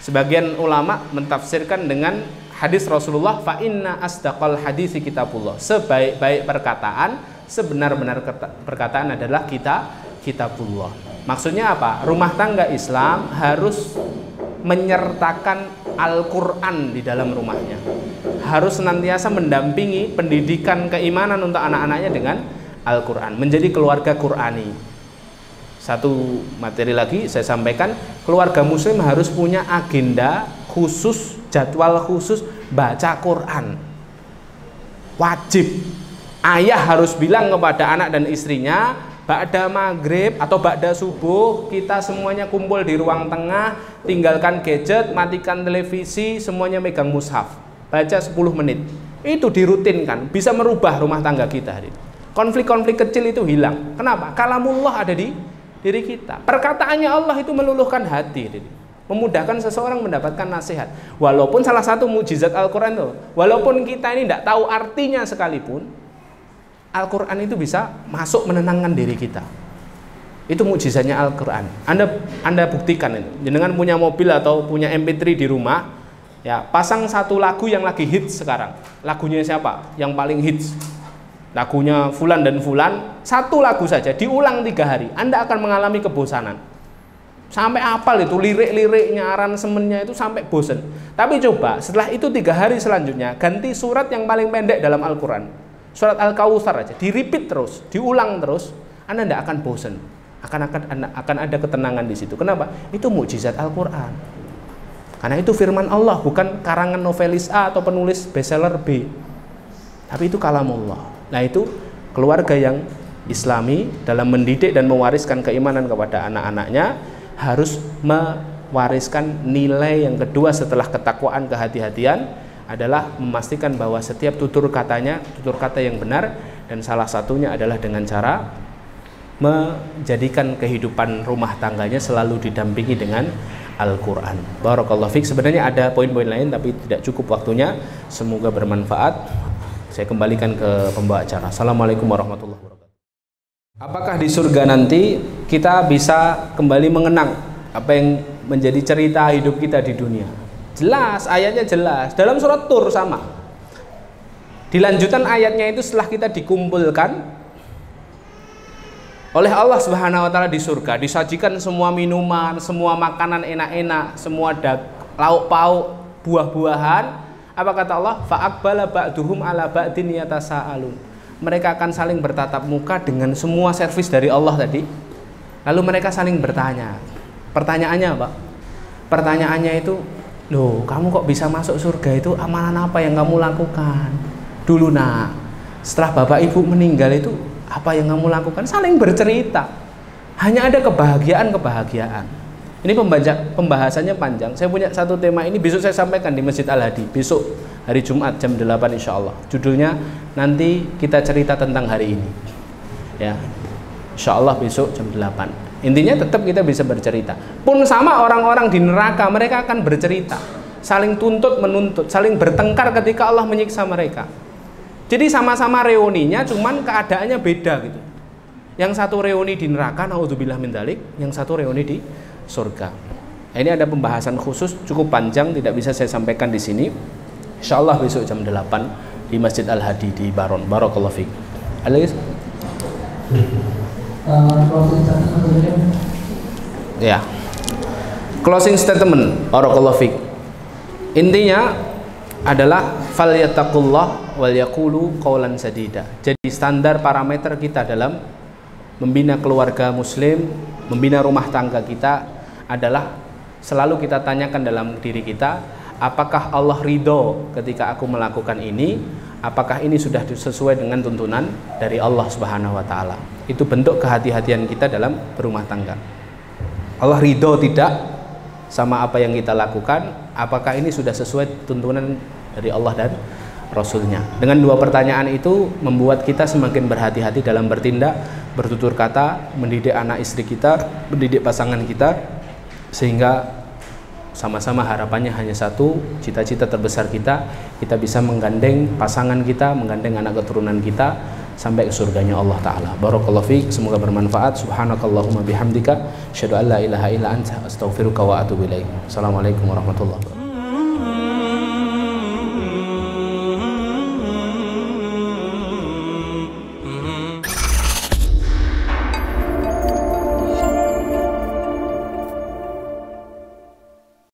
Sebagian ulama mentafsirkan dengan hadis Rasulullah, fa inna asdaqal hadisi kitabullah. Sebaik-baik perkataan, sebenar-benar perkataan adalah kitabullah. Maksudnya apa? Rumah tangga Islam harus menyertakan Al-Quran di dalam rumahnya. Harus senantiasa mendampingi pendidikan keimanan untuk anak-anaknya dengan Al-Quran. Menjadi keluarga Qurani. Satu materi lagi saya sampaikan, keluarga muslim harus punya agenda khusus, jadwal khusus baca Quran. Wajib. Ayah harus bilang kepada anak dan istrinya, ba'da maghrib atau ba'da subuh kita semuanya kumpul di ruang tengah, tinggalkan gadget, matikan televisi, semuanya megang mushaf, baca 10 menit. Itu dirutinkan, bisa merubah rumah tangga kita hari ini. Konflik-konflik kecil itu hilang. Kenapa? Kalamullah ada di diri kita. Perkataannya Allah itu meluluhkan hati, memudahkan seseorang mendapatkan nasihat. Walaupun salah satu mukjizat Al-Quran itu, walaupun kita ini tidak tahu artinya sekalipun, Al-Quran itu bisa masuk menenangkan diri kita. Itu mukjizatnya Al-Quran. Anda buktikan itu. Jangan punya mobil atau punya MP3 di rumah, ya pasang satu lagu yang lagi hits sekarang. Lagunya siapa? Yang paling hits. Lagunya fulan dan fulan, satu lagu saja diulang 3 hari, Anda akan mengalami kebosanan. Sampai hafal itu lirik-liriknya, aransemennya itu sampai bosan. Tapi coba setelah itu 3 hari selanjutnya ganti surat yang paling pendek dalam Al-Quran. Surat Al-Kautsar aja, di-repeat terus, diulang terus, Anda tidak akan bosan. Akan ada ketenangan di situ. Kenapa? Itu mukjizat Al-Quran. Karena itu firman Allah, bukan karangan novelis A atau penulis bestseller B. Tapi itu kalamullah. Nah itu keluarga yang Islami dalam mendidik dan mewariskan keimanan kepada anak-anaknya harus mewariskan nilai yang kedua setelah ketakwaan, kehati-hatian adalah memastikan bahwa setiap tutur katanya tutur kata yang benar, dan salah satunya adalah dengan cara menjadikan kehidupan rumah tangganya selalu didampingi dengan Al-Quran. Barakallahu fiik. Sebenarnya ada poin-poin lain tapi tidak cukup waktunya. Semoga bermanfaat. Saya kembalikan ke pembawa acara. Assalamualaikum warahmatullahi wabarakatuh. Apakah di surga nanti kita bisa kembali mengenang apa yang menjadi cerita hidup kita di dunia? Jelas, ayatnya jelas. Dalam surat Tur sama. Di lanjutan ayatnya itu setelah kita dikumpulkan oleh Allah Subhanahu wa taala di surga, disajikan semua minuman, semua makanan enak-enak, semua lauk pauk, buah-buahan. Apa kata Allah? Fa'aqbala ba'duhum ala ba'din yatasaalun. Mereka akan saling bertatap muka dengan semua servis dari Allah tadi. Lalu mereka saling bertanya. Pertanyaannya apa? Pertanyaannya itu, loh, kamu kok bisa masuk surga itu, amalan apa yang kamu lakukan? Dulu nak, setelah bapak ibu meninggal itu, apa yang kamu lakukan? Saling bercerita. Hanya ada kebahagiaan-kebahagiaan. Ini pembahasannya panjang. Saya punya satu tema ini besok saya sampaikan di Masjid Al-Hadi. Besok hari Jumat jam 8 insya Allah. Judulnya nanti kita cerita tentang hari ini. Ya, insya Allah besok jam 8. Intinya tetap kita bisa bercerita. Pun sama orang-orang di neraka, mereka akan bercerita. Saling tuntut menuntut, saling bertengkar ketika Allah menyiksa mereka. Jadi sama-sama reuninya, cuman keadaannya beda gitu. Yang satu reuni di neraka, naudzubillah min dzalik, yang satu reuni di surga. Nah, ini ada pembahasan khusus cukup panjang, tidak bisa saya sampaikan di sini. Insyaallah besok jam 8 di Masjid Al-Hadi di Baron. Barakallahu fiik. Alaiz. Ya. Closing statement. Barakallahu fiik. Intinya adalah falyattaqullah wal yaqulu qaulan sadida. Jadi standar parameter kita dalam membina keluarga muslim, membina rumah tangga kita adalah selalu kita tanyakan dalam diri kita, apakah Allah ridho ketika aku melakukan ini, apakah ini sudah sesuai dengan tuntunan dari Allah Subhanahu wa taala. Itu bentuk kehati-hatian kita dalam berumah tangga. Allah ridho tidak sama apa yang kita lakukan, apakah ini sudah sesuai tuntunan dari Allah dan Rasulnya. Dengan dua pertanyaan itu membuat kita semakin berhati-hati dalam bertindak, bertutur kata, mendidik anak istri kita, mendidik pasangan kita, sehingga sama-sama harapannya hanya satu, cita-cita terbesar kita bisa menggandeng pasangan kita, menggandeng anak keturunan kita sampai ke surganya Allah Ta'ala. Barakallahu fiik, semoga bermanfaat. Subhanakallahumma bihamdika, asyhadu an la ilaha illa anta, astaghfiruka wa atubu ilaik. Assalamualaikum warahmatullahi wabarakatuh.